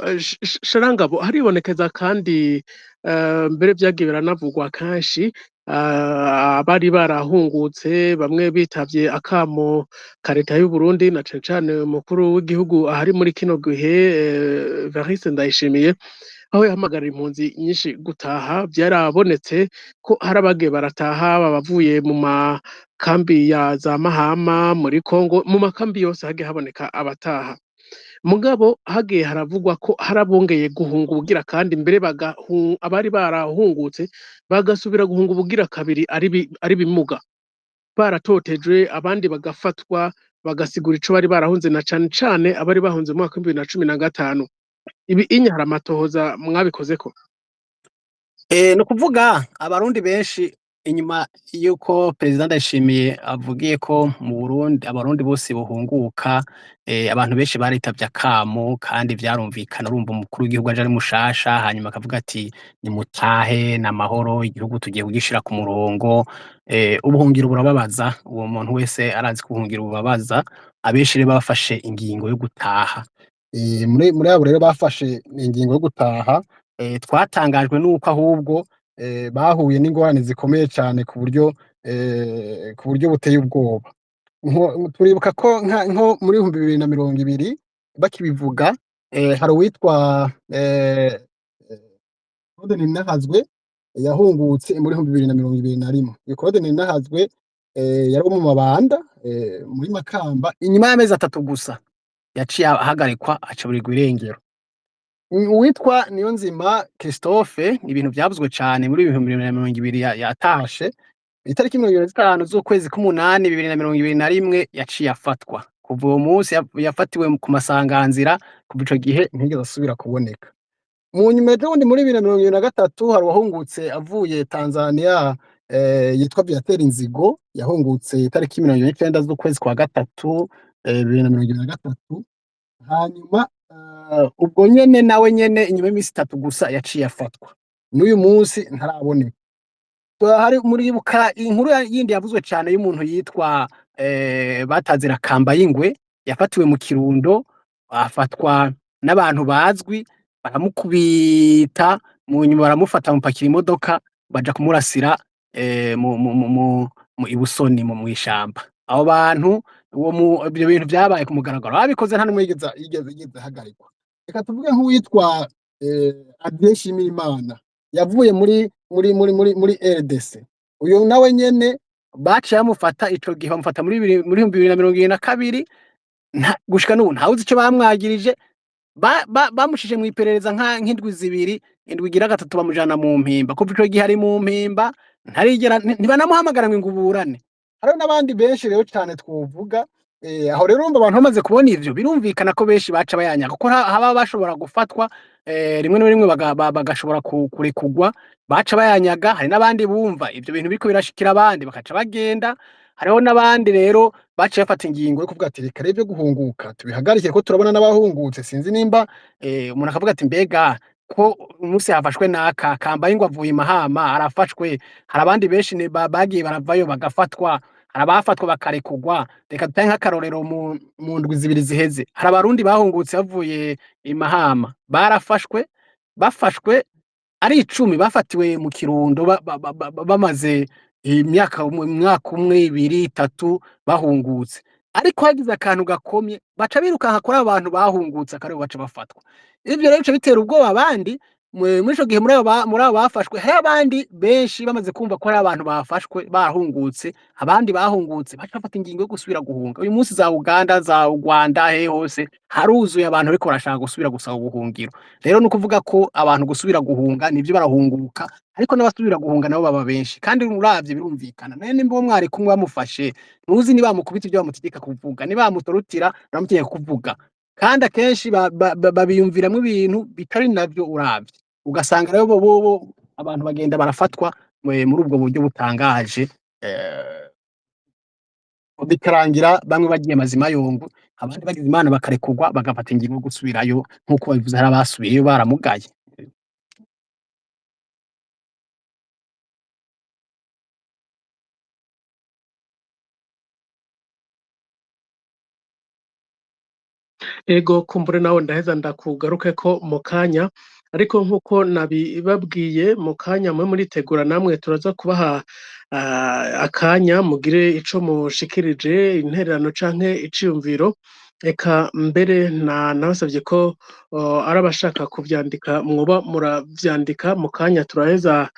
Sharangabo haribonekeza kandi mbere vyagiye biranavugwa kanshi abari barahungutse bamwe bitavye akamo ka leta y'u Burundi na cane cane umukuru w'igihugu ahari muri kino gihe Evariste Ndayishimiye aho yahamagarira impunzi nyinshi gutaha vyarabonetse ko hari abagiye barataha babavuye mu makambi ya za Mahama muri Kongo mu makambi yose hagiye haboneka abataha mugabo hagiye haravugwa ko harabongeye guhunga ubugira kandi mbere abari barahungutse bagasubira guhunga ubugira kabiri ari bimuga baratotejwe abandi bagafatwa bagasigura ico bari barahunze na cane cane abari bahunze mu mwaka w'2015 ibi hari amatohoza mwabikozeko? Ni ukuvuga abarundi benshi inyuma y'uko perezida Ndayishimiye avugiye ko mu Burundi abarundi bose bohunguka, abantu benshi baritavye akamo kandi vyarumvikana, urumva umukuru w'igihugu aje ari mushasha hanyuma akavuga ati nimutahe n'amahoro, igihugu tugiye kugishira ku murongo. Ubuhungiro burababaza, uwo muntu wese arazi ko ubuhungiro bubabaza, abenshi rero bafashe ingingo yo gutaha. Muri abo rero bafashe ingingo yo gutaha, twatangajwe nuko ahubwo bahuye n'ingorane zikomeye cane ku buryo buteye ubwoba. Turibuka ko nko muri 2020 bakibivuga, hari uwitwa Claude Ninahazwe yahungutse muri 2021. Iyo Claude Ninahazwe yari mu Mabanda muri Makamba, inyuma y'amezi 3 gusa yaciye ahagarikwa acaburirwa irengero. Uwitwa Niyonzima Christophe, ibintu vyavuzwe cane muri 2020 yatashe itariki 25 z'ukwezi k'umunani 2021 yaciye afatwa. Kuva uwo munsi yafatiwe ku masanganzira, kuva ico gihe ntigeze asubira kuboneka. Mu nyuma y'undi muri 2023 hari uwahungutse avuye Tanzania, yitwa Viateur Nzigo, yahungutse itariki 29 z'ukwezi kwa gatatu 2023. Hanyuma ubwo nyene nawe nyene inyuma y'imisi 3 gusa yaciye afatwa. N'uyu munsi ntaraboneka. Hari muribuka inkuru yindi yavuzwe cane y'umuntu yitwa Batazira Kambayingwe, yafatiwe mu Kirundo, afatwa n'abantu bazwi, baramukubita, mu nyuma baramufata mupakira imodoka baja kumurasira mu Ibusoni mu ishamba. Abo bantu ibyo bintu vyabaye ku mugaragaro, abikoze nta numwe yigeze hagarikwa. Reka tuvuge nk'uwitwa Adrien Shimirimana yavuye muri RDC. Uyo nawe nyene baciye bamufata ico gihe, bamufata muri 2022, gushika n'ubu ntawuzi ico bamwagirije. Bamushije mu iperereza nk'indwi zibiri, indwi igira gatatu bamujana mu mpimba. Kuva ico gihe ari mu mpimba, ntibanamuhamagara ngo nguburane. Hariho n'abandi benshi rero cane twovuga. Aho rero urumva abantu bamaze kubona ivyo, birumvikana ko benshi baca bayanyaga, kuko haba bashobora gufatwa rimwe na rimwe bagashobora kurekugwa, baca bayanyaga. Hari n'abandi bumva ivyo bintu biriko birashikira abandi bakaca bagenda. Hariho n'abandi rero baciye bafata ingingo yo kuvuga ati reka rero guhunguka tubihagarike, ko turabona n'abahungutse. Sinzi nimba umuntu akavuga ati mbega ko umunsi hafashwe naka Kambayingwe avuye Mahama arafashwe, hari abandi benshi bagiye baravayo bagafatwa, hari abafatwa bakarekugwa. Reka dutange nk'akarorero mu ndwi zibiri ziheze, hari abarundi bahungutse bavuye i Mahama, bafashwe ari 10, bafatiwe mu Kirundo bamaze umwaka 1, 2, 3 bahungutse. Ariko hagize akantu gakomye baca birukanka kuri abantu bahungutse, akaribo baca bafatwa. Ivyo rero bica bitera ubwoba abandi. Muri ico gihe muri abo bafashwe hari abandi benshi bamaze kumva ko hari abantu bafashwe bahungutse, abandi bahungutse baca bafata ingingo yo gusubira guhunga. Uyu munsi za Uganda, za Rwanda, hose haruzuye abantu bariko barashaka gusubira gusaba ubuhungiro. Rero ni ukuvuga ko abantu gusubira guhunga nivyo barahunguka, ariko n'abasubira guhunga nabo baba benshi, kandi uravye birumvikana. Naye nimba uwo mwari kumwe bamufashe, ntuzi niba bamukubita ivyo bamutegeka kuvuga, niba bamutorotira baramutegeka kuvuga, kandi akenshi babiyumviramwo ibintu bitari navyo uravye. Ugasanga rero bo abantu bagenda barafatwa muri ubwo buryo butangaje, bikarangira bamwe bagiye mazima yongo, abandi bagize Imana bakarekugwa bagafata ingingo yo gusubirayo, nk'uko babivuze hari abasubiyeyo baramugaye. Ego kumbure nawe ndaheza ndakugaruke ko mu kanya, ariko nk'uko nabibabwiye mu kanya mwe muritegura namwe turaza kubaha akanya mugire ico mushikirije, intererano canke iciyumviro. Eka mbere nabasavye ko arabashaka kuvyandika mwoba muravyandika mu kanya, turaheza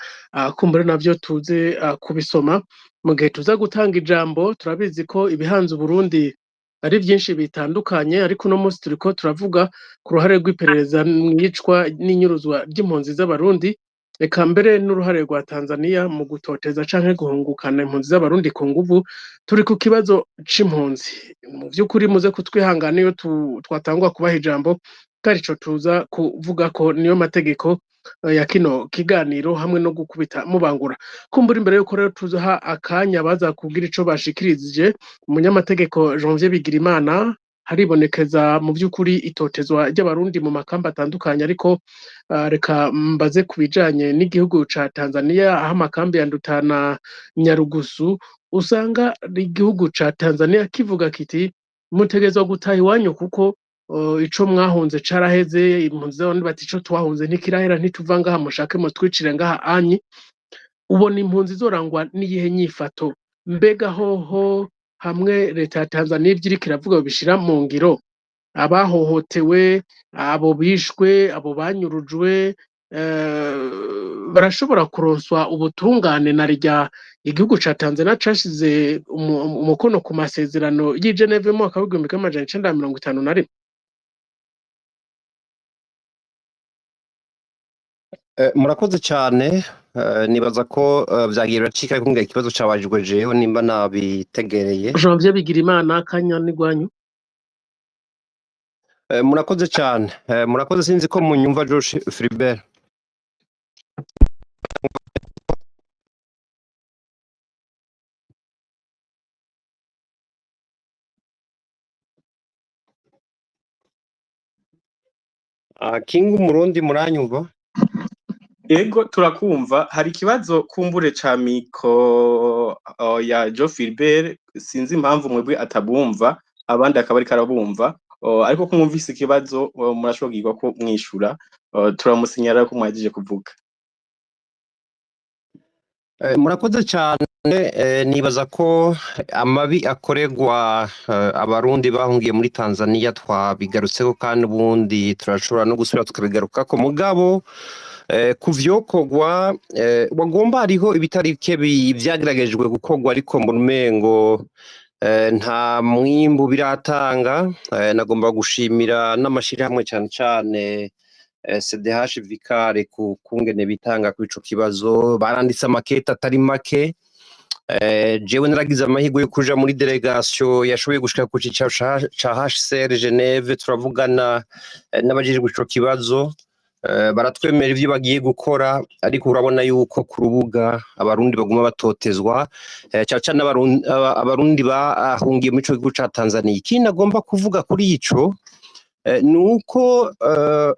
kumbure navyo tuze kubisoma mu gihe tuza gutanga ijambo. Turabizi ko ibihanze Uburundi ari vyinshi bitandukanye, ariko uno munsi turiko turavuga ku ruhare rw'iperereza mw'iyicwa n'inyuruzwa ry'impunzi z'abarundi. eka mbere n'uruhare rwa Tanzania mu gutoteza canke guhungukana impunzi z'abarundi ku nguvu. Turi ku kibazo c'impunzi, mu vy'ukuri muze kutwihangana iyo twatangwa kubaha ijambo, karico tuza kuvuga ko niyo mategeko ya kino kiganiro, hamwe no gukubita mubangura. Kumbura imbere yuko rero tuzaha akanya baza kugira ico bashikirije, umunyamategeko Janvier Bigirimana, haribonekeza mu vy'ukuri itotezwa ry'abarundi mu makambi atandukanye, ariko reka mbaze ku bijanye n'igihugu ca Tanzania, aho amakambi ya Nduta na Nyarugusu usanga igihugu ca Tanzania kivuga kiti mutegerezwa gutaha iwanyu kuko ico mwahunze caraheze. Impunzi z'abarundi bati ico twahunze ntikirahera, ntituva ngaha mushake mutwicire ngaha anyi. Ubona impunzi zorangwa n'iyihe nyifato? Mbega hoho hamwe leta ya Tanzania ivyo iriko iravuga bishira mu ngiro, abahohotewe, abo bishwe, abo banyurujwe barashobora kuronswa ubutungane na rya igihugu ca Tanzania cashize umukono ku masezerano y'i Geneve mu mwaka w'igihumbi kimwe amajana icenda na mirongo itanu na rimwe? Murakoze cyane. Nibaza ko vyagiye biracika ariko ngira ikibazo cabajijwe jewe nimba nabitegereye. Janvier Bigirimana, akanya ni gwanyu. Murakoze cyane. Murakoze, sinzi ko munyumva Josh Philibert. King Umurundi muranyumva? Ego turakumva. Hari ikibazo kumbure ca miko ya Jo Philibert, sinzi impamvu mwebwe atabumva abandi akaba ariko arabumva, ariko kumwumvise ikibazo murashobora ko mwishura. Turamusinyara ko mwagije kuvuga. Murakoze cyane. Nibaza ko amabi akorerwa abarundi bahungiye muri Tanzania twabigarutseko, kandi ubundi turashobora no gusubira tukabigarukako. Mugabo kuvyokorwa wagomba hariho ibitarike vyageragejwe gukorwa, ariko mu rumengo nta mwimbu biratanga. Nagomba gushimira n'amashirahamwe cyane cyane CDH Vikare ku kungene bitanga kuri ico kibazo. Baranditse amakete atari make. Jewe naragize amahirwe yo kuja muri delegation yashoboye gushika ku cicaro ca HCR Geneve, turavugana n'abajejwe ico kibazo. Baratwemera ivyo bagiye gukora, ariko urabona yuko ku rubuga abarundi baguma batotezwa, cyane abarundi bahungiye muri ico gihugu ca Tanzania. Ikindi agomba kuvuga kuri ico nuko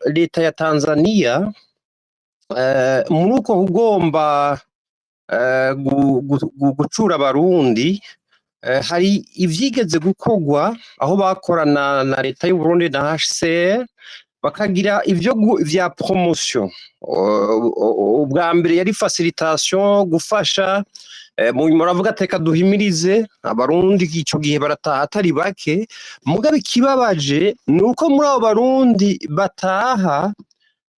leta ya Tanzania muri uko kugomba gucura abarundi, hari ivyigeze gukorwa aho bakorana na leta y'u Burundi na HCR, bakagira ivyo vya promotion. Ubwa mbere yari facilitation, gufasha. Mu nyuma baravuga teka duhimirize abarundi, ico gihe barataha atari bake. Mugabe ikibabaje nuko muri abo barundi bataha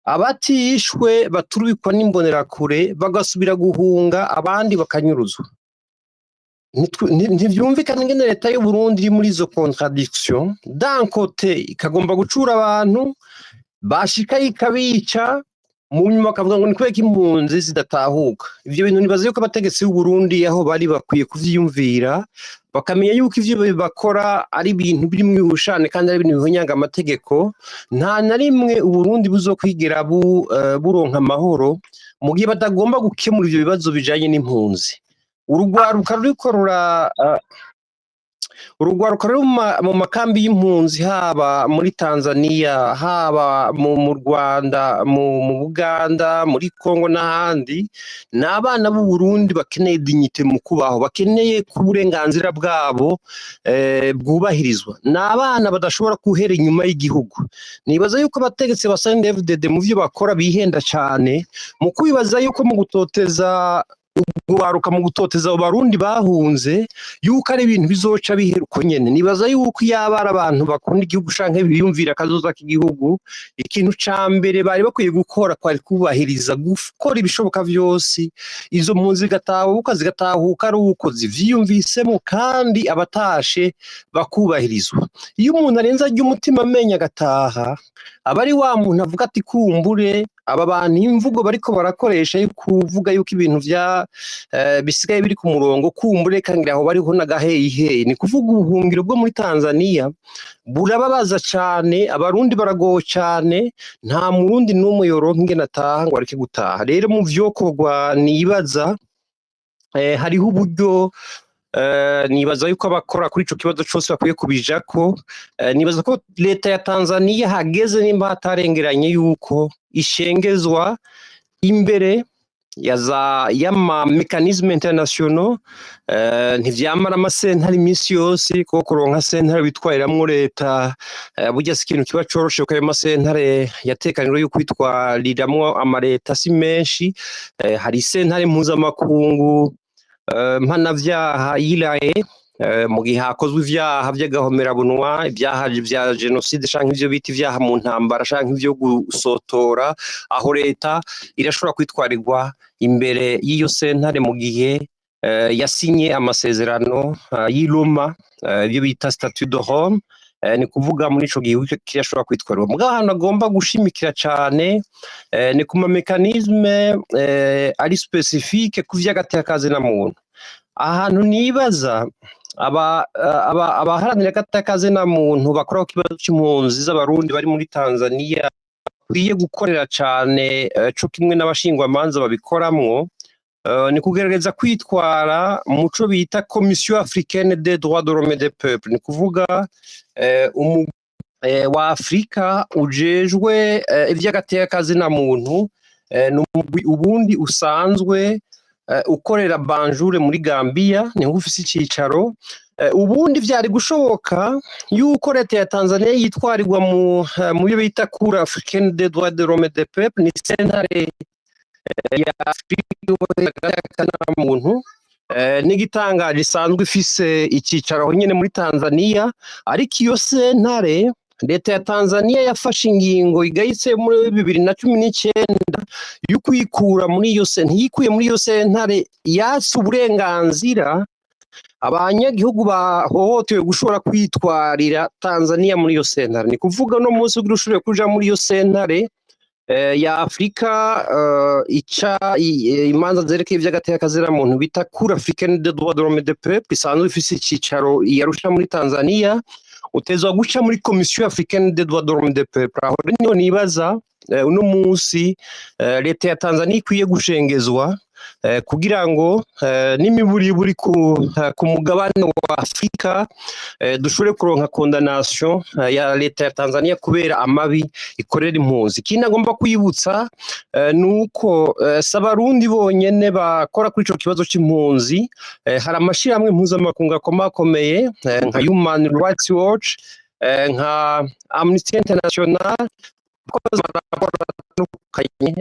abatishwe baturubikwa n'imbonerakure bagasubira guhunga, abandi bakanyuruzwa. Ntivyumvikana ingene leta y'u Burundi iri muri izo contradiction. D'un côté ikagomba gucura abantu, bashika ikabica, mu nyuma bakavuga ngo ni kubera ko impunzi zidatahuka. Ivyo bintu nibaza yuko abategetsi b'u Burundi aho bari bakwiye kuvyiyumvira, bakamenya yuko ivyo bakora ari ibintu birimwo ubushane kandi ari ibintu bihonyanga amategeko. Nta na rimwe u Burundi buzokwigera buronka amahoro mu gihe batagomba gukemura ivyo bibazo bijanye n'impunzi. Urugwaruka ruri mu makambi y'impunzi, haba muri Tanzania, haba mu Rwanda, mu Buganda, muri Kongo n'ahandi, ni abana b'u Burundi bakeneye dignité mu kubaho, bakeneye ko uburenganzira bwabo bwubahirizwa. Ni abana badashobora guhera inyuma y'igihugu. Nibaza yuko abategetsi ba CNDD-FDD mu vyo bakora bihenda cane, mu kwibaza yuko mu gutoteza guharuka, mu gutoteza abo barundi bahunze, yuko ari ibintu bizoca biheruko nyene. Nibaza yuko yaba ari abantu bakunda igihugu canke biyumvira akazoza k'igihugu, ikintu ca mbere bari bakwiye gukora kwari kubahiriza, gukora ibishoboka vyose izo mpunzi zigatahuka ari uko zivyiyumvisemo, kandi abatashe bakubahirizwa. Iyo umuntu arenze arya umutima amenya agataha, aba ari wa muntu avuga ati kumbure aba bantu imvugo bariko barakoresha yo kuvuga yuko ibintu bisigaye biri ku murongo kumbure kangira aho bariho n'agaheyiheyi ni kuvuga ubuhungiro bwo muri Tanzania burababaza cane abarundi baragowe cane nta murundi n'umwe yoronka ingene ataha ngo areke gutaha rero mu vyokorwa nibaza hariho uburyo nibaza yuko abakora kuri ico kibazo cose bakwiye kubijako nibaza ko leta ya Tanzania hageze nimba hatarengeranye yuko ishengezwa imbere y'ama mécanisme internationaux ntivyamara amasentare iminsi yose kuko kuronka sentare bitwariramwo leta burya si ikintu kiba coroshe kuko ayo masentare yatekanijwe yuko bitwariramwo amaleta si menshi hari sentare mpuzamakungu mpanavyaha yiraye mu gihe hakozwe ivyaha vy'agahomerabunwa ibyaha vya genocide canke ivyo bita ivyaha mu ntambara canke ivyo gusotora aho leta irashobora kwitwarirwa imbere y'iyo sentare mu gihe yasinye amasezerano y'i Roma ibyo bita statut de Rome ni kuvuga muri ico gihe kirashobora kwitwarirwa mugabo ahantu agomba gushimikira cane ni ku ma mécanisme ari spécifique ku vy'agateka na muntu ahantu nibaza abaharanira agateka na muntu bakora ku kibazo c'impunzi z'abarundi bari muri Tanzania kwiye gukorera cane co kimwe n'abashingwamanza babikoramwo ni kugerageza kwitwara muco bita Commission africaine des droits de l'homme et des peuples ni kuvuga wa Afrika ujejwe ivy'agateka na muntu ubundi usanzwe ukorera Banjure muri Gambia ni ufise icicaro ubundi vyari gushoboka yuko leta ya Tanzania yitwarirwa mu byo bita Cour africaine des droits de l'homme et des peuples ni sentare ya Afrika na muntu n'igitangaje isanzwe ifise icicaro nyene muri Tanzania ariko iyo sentare leta ya Tanzania yafashe ingingo igayitse muri 2019 y'ukwikura muri iyo sentare yikuye muri iyo sentare yatse uburenganzira abanyagihugu bahohotewe gushobora kwitwarira Tanzania muri iyo sentare ni kuvuga no munsi ushobora kuja muri iyo sentare ya Afrika ica imanza zerekeye ivy'agateka na muntu bita Cour africaine des droits de l'homme et des peuples isanzwe ifise icicaro yarusha muri Tanzania utezwa guca muri Commission africaine des droits de l'homme et des peuples aho niho nibaza uno munsi leta ya Tanzania ikwiye gushengezwa kugira ngo n'imiburiburi ku mugabane wa Afrika dushobore kuronka condamnation ya leta ya Tanzania kubera amabi ikorera impunzi kindi agomba kwibutsa nuko s'abarundi bonyene bakora kuri ico kibazo c'impunzi hari amashirahamwe mpuzamakungu akomakomeye nka Human Rights Watch nka Amnesty International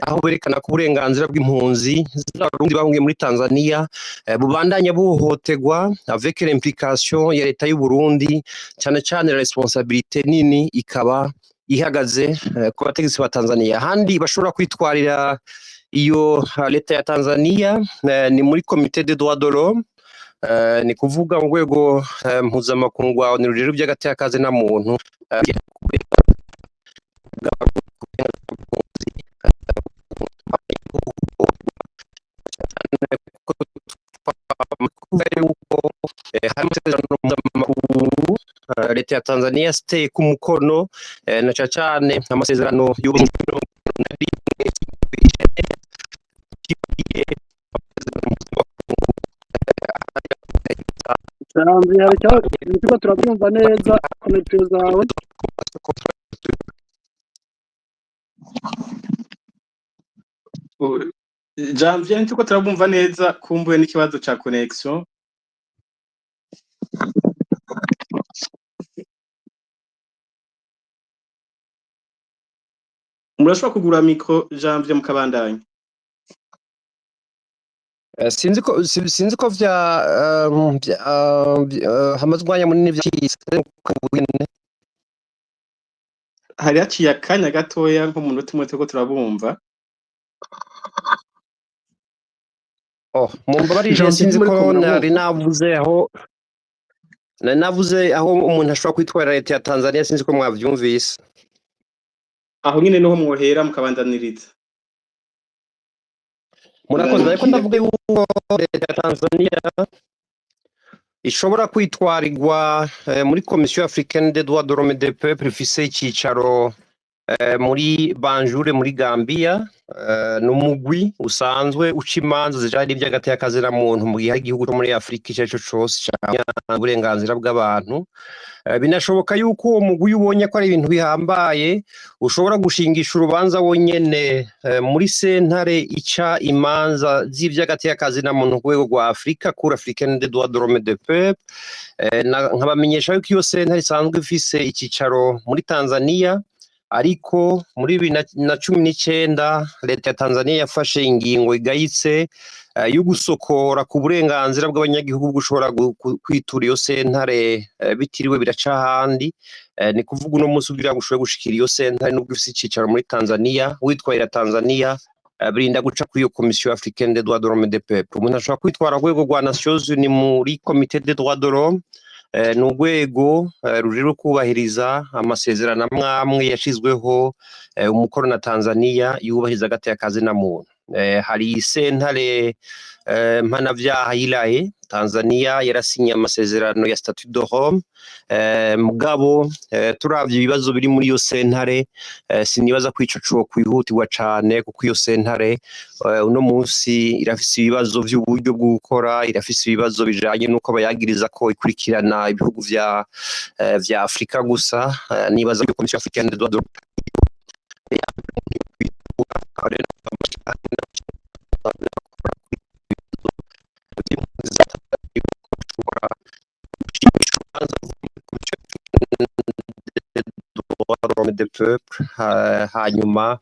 aho berekana ko uburenganzira bw'impunzi z'abarundi bahungiye muri Tanzania bubandanya buhohoterwa avec l'implication ya leta y'u Burundi cyane cyane responsabilité nini ikaba ihagaze ku bategetsi ba Tanzania handi bashobora kwitwarira iyo leta ya Tanzania ni muri Comité des droits de l'homme ni kuvuga mu rwego mpuzamakungu wa ONU by'agateka na muntu leta ya Tanzania stay ku mukono na cyane amasezerano Nitiko turabyumva neza konekte zawe Janvier nitiko turabumva neza kumbuye n'ikibazo ca connection murashobora kugura micro Janvier mukabandanya sinzi ko vya hamazwanya munini vyise hari haciye akanya gatoya nko mu minota umwe turiko turabumva mumbabarije sinzi ko nari navuze aho umuntu ashobora kwitwara leta ya Tanzania sinzi ko mwavyumvise aho nyine niho mwohera mukabandaniriza murakoze ariko ndavuga yuko leta ya Tanzania ishobora kwitwarirwa muri Commission Africaine des droits de l'homme et des peuples ifise icyicaro muri Banjure muri Gambia n'umugwi usanzwe uca imanza zijanye n'ivy'agateka na muntu mu gihe igihugu cyo muri Afrika ico cose cyangwa uburenganzira bw'abantu. Binashoboka yuko uwo mugwi ubonye ko ari ibintu bihambaye ushobora gushingisha urubanza wonyene muri sentare ica imanza z'ivy'agateka na muntu ku rwego rwa Afrika, Cour africaine des droits de l'homme et des peuples. Nkabamenyesha yuko iyo sentare isanzwe ifise icyicaro muri Tanzania, ariko muri 2019 leta ya Tanzania yafashe ingingo igayitse yo gusokora ku burenganzira bw'abanyagihugu gushobora kwitura iyo sentare bitiriwe biraca handi. Ni kuvuga uno munsi ugira gushobora gushikira iyo sentare n'ubwo ifise icicaro muri Tanzania, witwarira Tanzania birinda guca kuri iyo Commission Africaine des droits de l'homme et des peuples. Umuntu ashobora kwitwara rwego rwa Nations Unies muri Comité des droits de l'homme, n'urwego rujejwe kubahiriza amasezerano amwe yashizweho umukono na Tanzania yubahiriza agateka na muntu. Hari sentare mpanavyaha yiraye Tanzania yarasinye amasezerano ya Statut de Rome, mugabo turavye ibibazo biri muri iyo sentare sinibaza ko ico cyo kwihutirwa cane, kuko iyo sentare uno munsi irafise ibibazo by'uburyo bwo gukora, irafise ibibazo bijanye nuko bayagiriza ko ikurikirana ibihugu vya Afrika gusa. Nibaza ko Commission Africaine des droits de l'homme de peuple, hanyuma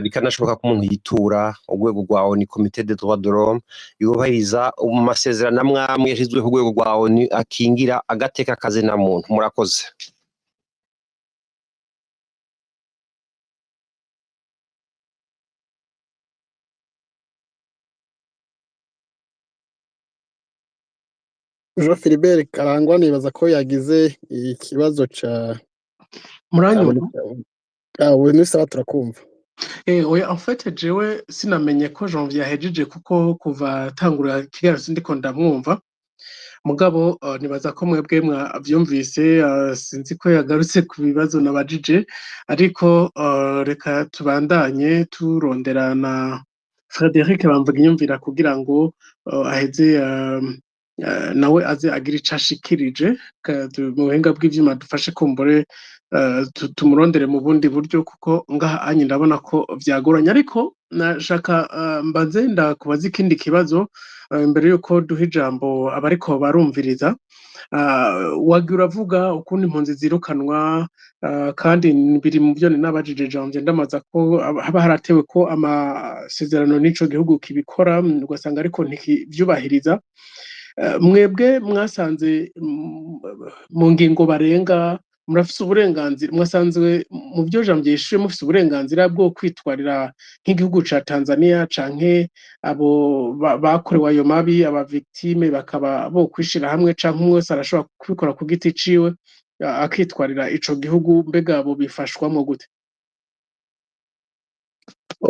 bikanashoboka ko umuntu yitura urwego rwa ONU Comité des droits de l'homme yubahiriza mu masezerano amwe yashizweho urwego rwa ONU akingira agateka na muntu. Murakoze. Jean Philibert Karangwa nibaza ko yagize ikibazo ca muranyuma. we nisaba turakumva. Oya en fait jewe sinamenye ko Janvier yahejeje, kuko kuva tangura kigali sindiko ndamwumva, mugabo nibaza ko mwebwe mwavyumvise. Sinzi ko yagarutse ku bibazo nabajije, ariko reka tubandanye turondera na Frederic bamvuga inyumvira kugira ngo aheze nawe aze agira ico ashikirije mu buhinga bw'ivyuma dufashe kumbure tumurondere mu bundi buryo, kuko ngaha anyi ndabona ko vyagoranye. Ariko nashaka mbanze ndakubaza ikindi kibazo mbere yuko duha ijambo abariko barumviriza. Wagira uravuga ukuntu impunzi zirukanwa, kandi biri mu byo ninabajije Janvier, ndamaza ko haba haratewe ko amasezerano n'ico gihugu kibikora, ugasanga ariko ntivyubahiriza. Mwebwe mwasanze mu ngingo barenga murafise uburenganzira, mwasanzwe mu byo Janvier yishuye mufise uburenganzira bwo kwitwarira nk'igihugu ca Tanzania canke abo bakorewe ayo mabi, aba victime bakaba bo kwishira hamwe, canke umwe wese arashobora kubikora ku giti ciwe akitwarira ico gihugu? Mbega abo bifashwamwo gute?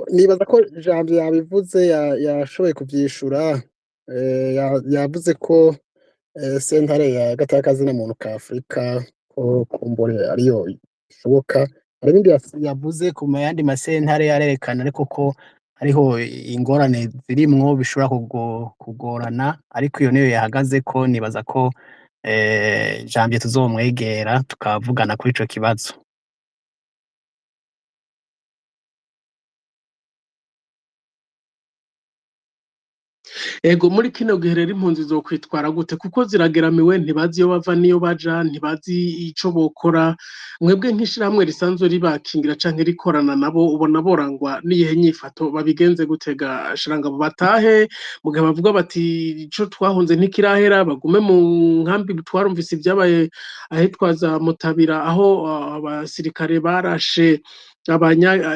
Nibaza ko Janvier yabivuze, yashoboye kuvyishura. Yavuze ko sentare ya gateka na muntu ka Afrika ko kumbure ariyo ishoboka. Hari ibindi yavuze ku yandi masentare yarerekana ariko ko hariho ingorane zirimwo bishobora kugorana, ariko iyo niyo yahagaze ko. Nibaza ko Janvier tuzomwegera tukavugana kuri ico kibazo. Ego muri kino gihe rero impunzi zokwitwara gute? Kuko zirageramiwe, ntibazi iyo bava niyo baja, ntibazi ico bokora. Mwebwe nk'ishirahamwe risanzwe ribakingira canke rikorana nabo, ubona borangwa n'iyihe nyifato? Babigenze gutega shiranga abo batahe mu gihe bavuga bati ico twahunze ntikirahera, bagume mu nkambi? Twarumvise ibyabaye ahitwaza Mutabira, aho abasirikare barashe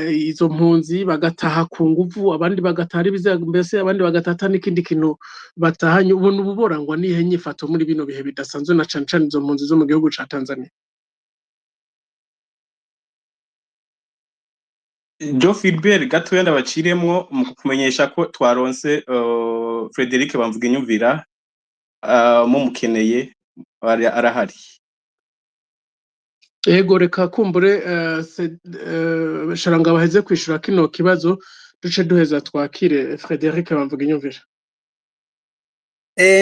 izo mpunzi bagataha ku nguvu, abandi bagataha ari bizaga, mbese abandi bagatata n'ikindi kintu batahanye. Ubona ubu borangwa n'iyihe nyifato muri bino bihe bidasanzwe, na cane cane izo mpunzi zo mu gihugu ca Tanzania? Jo Philbert gatoya ndabaciremwo mu kumenyesha ko twaronse Frederic bamvuga inyumvira mumukeneye arahari. Ego reka kumbure Sharanga baheze kwishura kino kibazo duce duheza twakire Frederic bamvuga inyumvira.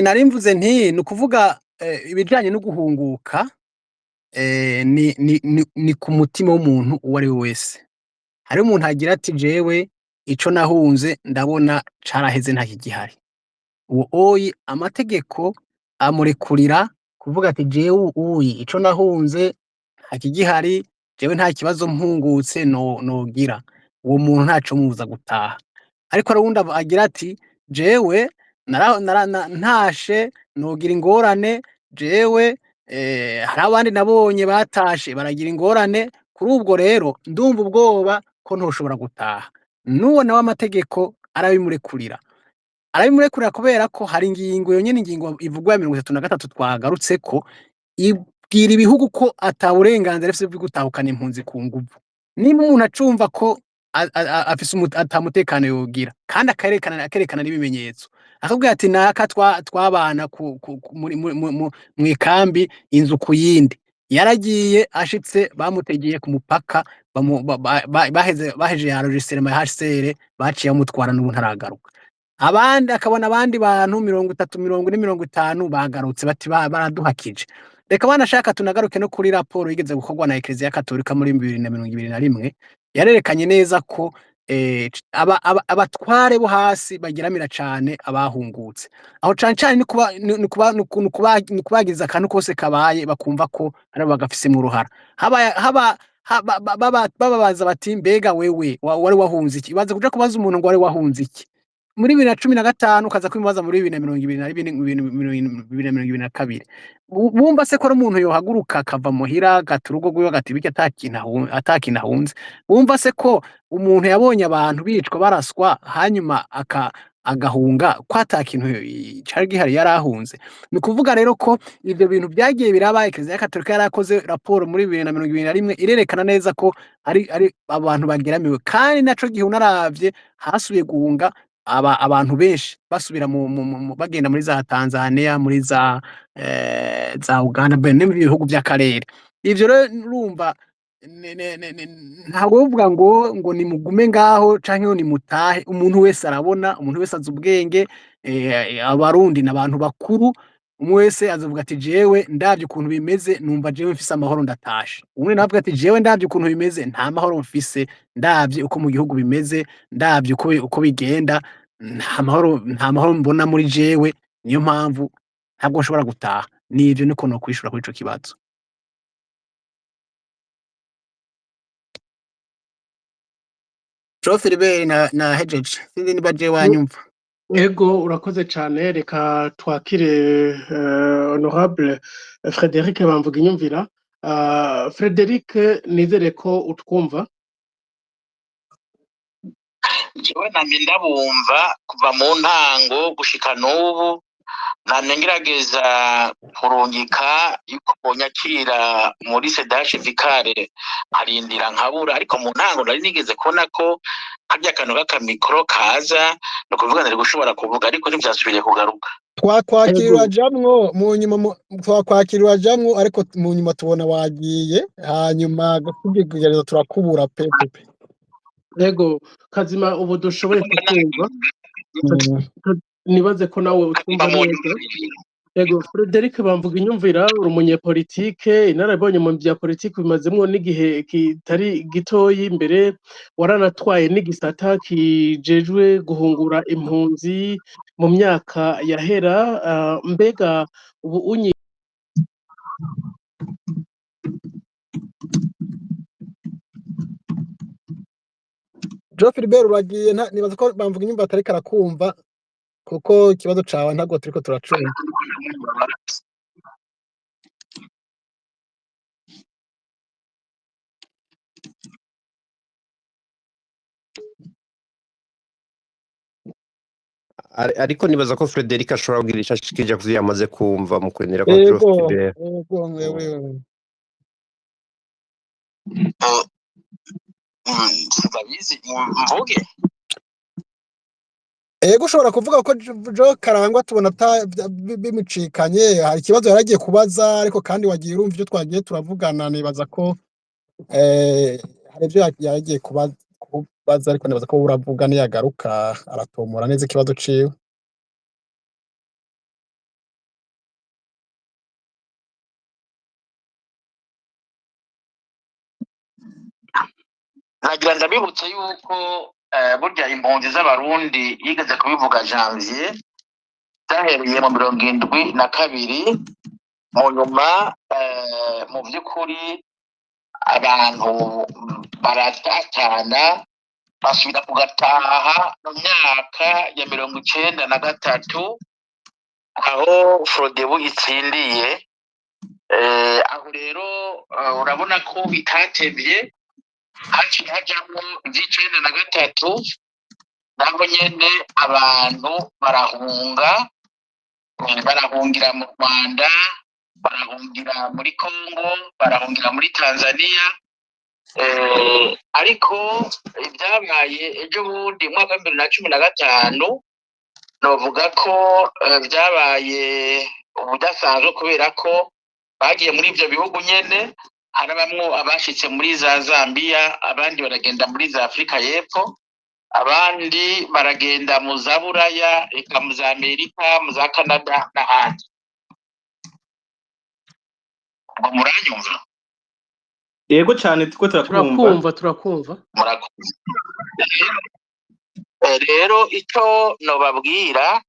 Nari mvuze nti ni ukuvuga ibijanye no guhunguka ni ku mutima w'umuntu uwo ari we wese. Hari umuntu agira ati jewe ico nahunze ndabona caraheze ntakigihari. Uwo oyi amategeko amurekurira kuvuga ati jewe uyi ico nahunze ntakigihari, jewe nta kibazo mpungutse nogira. Uwo muntu ntaco mubuza gutaha. Ariko hari uwundi agira ati jewe ntashe nogira ingorane, jewe hari abandi nabonye batashe baragira ingorane, kuri ubwo rero ndumva ubwoba ko ntoshobora gutaha. N'uwo nawe amategeko arabimurekurira. Arabimurekurira kubera ko hari ingingo yonyene ingingo ivugwa ya 33 twagarutseko ibwira ibihugu ko ataburenganzira afise bwo gutahukana impunzi ku nguvu. Niba umuntu acumva ko afise atamutekano yogira kandi akerekana n'ibimenyetso akabwira ati naka twabana mu ikambi inzu ku yindi, yaragiye ashitse bamutegeye ku mupaka baheje ya registrement ya HCR baciye bamutwara n'ubu ntaragaruka. Abandi akabona abandi bantu 30 40 bagarutse bati baraduhakije. Reka banashaka tunagaruke no kuri raporo yigeze gukorwa na Ecclesia Katolika muri 2021 yarerekanye neza ko abatware bo hasi bagiramira cane abahungutse. Aho cane ni kubagiza akantu kose kabaye bakumva ko ari bagafise mu ruhara. Babaza bati mbega wewe wari wahunze iki? Baza kuja kubaza umuntu ngo wari wahunze iki? Muri 2015 ukaza kwimubaza muri 2022 bumva se ko ari umuntu yohaguruka akava muhira gaturugo gwiwe gatibike atakintu ahunze. Bumva se ko umuntu yabonye abantu bicwa baraswa hanyuma agahunga ko atakintu cari gihari yarahunze. Ni kuvuga rero ko ivyo bintu byagiye biraba Ecclesia Katolika yarakoze raporo muri 2021 irerekana neza ko ari abantu bageramiwe, kandi naco gihe unaravye hasubiye guhunga abantu benshi basubira bagenda muri za Tanzania muri za Uganda bene mu bihugu by'akarere. Ivyo rero urumva ntabwo uvuga ngo ni mugume ngaho canke ni mutahe. Umuntu wese arabona, umuntu wese azi ubwenge, abarundi n'abantu bakuru, umwe wese azovuga ati jewe ndavye ukuntu bimeze numva jewe mfise amahoro ndatashe. Umwe navuga ati jewe ndavye ukuntu bimeze nta mahoro mfise, ndavye uko mu gihugu bimeze, ndavye uko bigenda nta mahoro mbona muri jewe, niyo mpamvu ntabwo nshobora gutaha. Nivyo niko no kwishura kuri ico kibazo. Philbert na hejeje sinzi niba je wanyumva. Ego urakoze cane, reka twakire honorable Frederic bamvuga inyumvira. Frederic nizere ko utwumva. Jewe namye ndabumva kuva mu ntango gushika n'ubu, namye ngerageza kurungika yuko bonyakira muri Sedache Vicare arindira nkabura, ariko mu ntango nari nigeze kubona ko harya akantu k'akamikro kaza no kuvuga nari gushobora kuvuga, ariko ntivyasubiye kugaruka. Twakwakirwa jamwo mu nyuma twakwakirwa jamwo, ariko mu nyuma tubona wagiye, hanyuma gasubigereza turakubura pepe. Ego Kazima ubu dushoboye kukumva, nibaze ko nawe utwumva neza. Ego Frederic bamvuga inyumvira uri umunyepolitike, inarabonye mu bya politike bimazemwo n'igihe kitari gitoyi imbere, waranatwaye n'igisata kijejwe guhungura impunzi mu myaka yahera. Mbega ubu Jo Philbert uragiye, nibaza ko bamvuga inyumva atariko arakumva kuko ikibazo cawe ntabwo turiko turacumva. ariko nibaza ko Frederic ashobora kugira icyo ashikije kuvyo yamaze kumva mu kwenera kwa Jo Philbert. Sidabizi mvuge. Ego ushobora kuvuga ko Jo Karangwa tubona bimicikanye, hari ikibazo yaragiye kubaza ariko kandi wagiye urumva ibyo twagiye turavugana, nibaza ko hari ibyo yagiye kubaza ariko nibaza ko uravuga niyagaruka aratomora neza ikibazo ciwe. Nagira ndabibutse yuko burya impunzi z'abarundi yigeze kubivuga Janvier zahereye mu 72 mu nyuma mu by'ukuri abantu baratatana basubira kugataha mu myaka ya 93 aho Frodebu itsindiye. Aho rero urabona ko bitatevye haciye hajamwo ivy'icenda naho nyene abantu barahungira mu Rwanda, barahungira muri Congo, barahungira muri Tanzania. Ariko ibyabaye ejo bundi mwaka wa 2015 novuga ko byabaye ubudasanzwe kubera ko bagiye muri ivyo bihugu nyene, harabamwo abashitse muri za Zambia, abandi baragenda muri za Afrika y'Epfo, abandi baragenda mu za Buraya, eka mu za Amerika, mu za Canada n'ahandi. Ngo muranyumva? Yego cyane tuko turakumva. Turakumva. Rero icyo nobabwira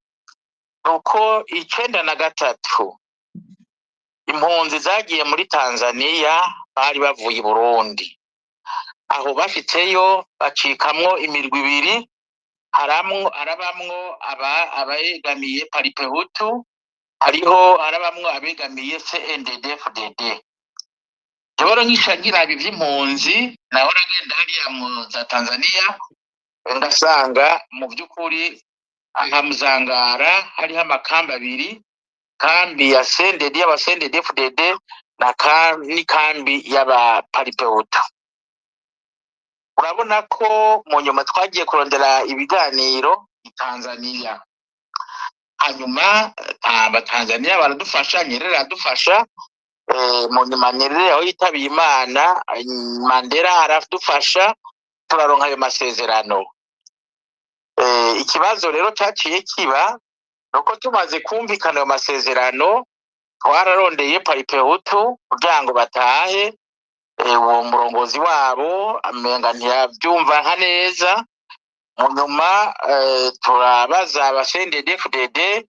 nuko 93 impunzi zagiye muri Tanzania bari bavuye i Burundi. Aho bafiteyo bacikamwo imirwi ibiri, arabamwo abegamiye Paripehutu, arabamwo abegamiye CNDD-FDD. Joro nkishagira ivy'impunzi nahora ngenda hariya mu za Tanzania, ngasanga mu by'ukuri ahamuzangara hariho amakamba abiri, kambi ya CNDD-FDD ni kambi y'aba Paripehutu. Urabona ko mu nyuma twagiye kurondera ibiganiro i Tanzania, hanyuma Abatanzania baradufasha, Nyerere aradufasha. Mu nyuma Nyerere aho yitabiye Imana, Mandela aradufasha, turaronka ayo masezerano. Ikibazo rero cyaciye kiba nuko tumaze kumvikana ayo masezerano, twararondeye Paripehutu kugira ngo batahe. Uwo murongozi wabo amenga ntiyabyumva nka neza. Mu nyuma turabaza CNDD-FDD,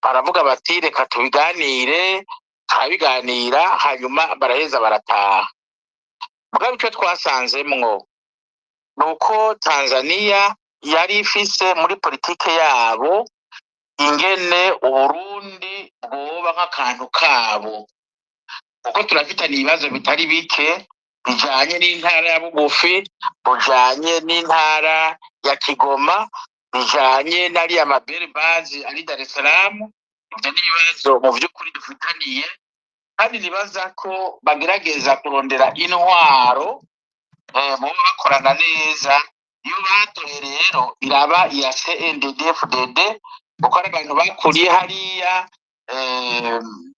baravuga bati reka tubiganire, turabiganira, hanyuma baraheza barataha. Mugabo icyo twasanzemwo nuko Tanzania yari ifise muri politike yabo ingene Uburundi bwoba nk'akantu kabo, kuko turafitanye ibibazo bitari bike bijanye n'intara ya Bugufi, bijanye n'intara ya Kigoma, bijanye n'ari amabere bazi ari Dar es Salaam. Ibyo n'ibibazo mu by'ukuri dufitaniye, kandi nibaza ko bagerageza kurondera intwaro bo bakorana neza. Iyo batoye rero iraba iya CNDD-FDD kuko ari abantu bakuriye hariya,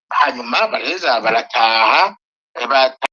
hanyuma bareza barataha.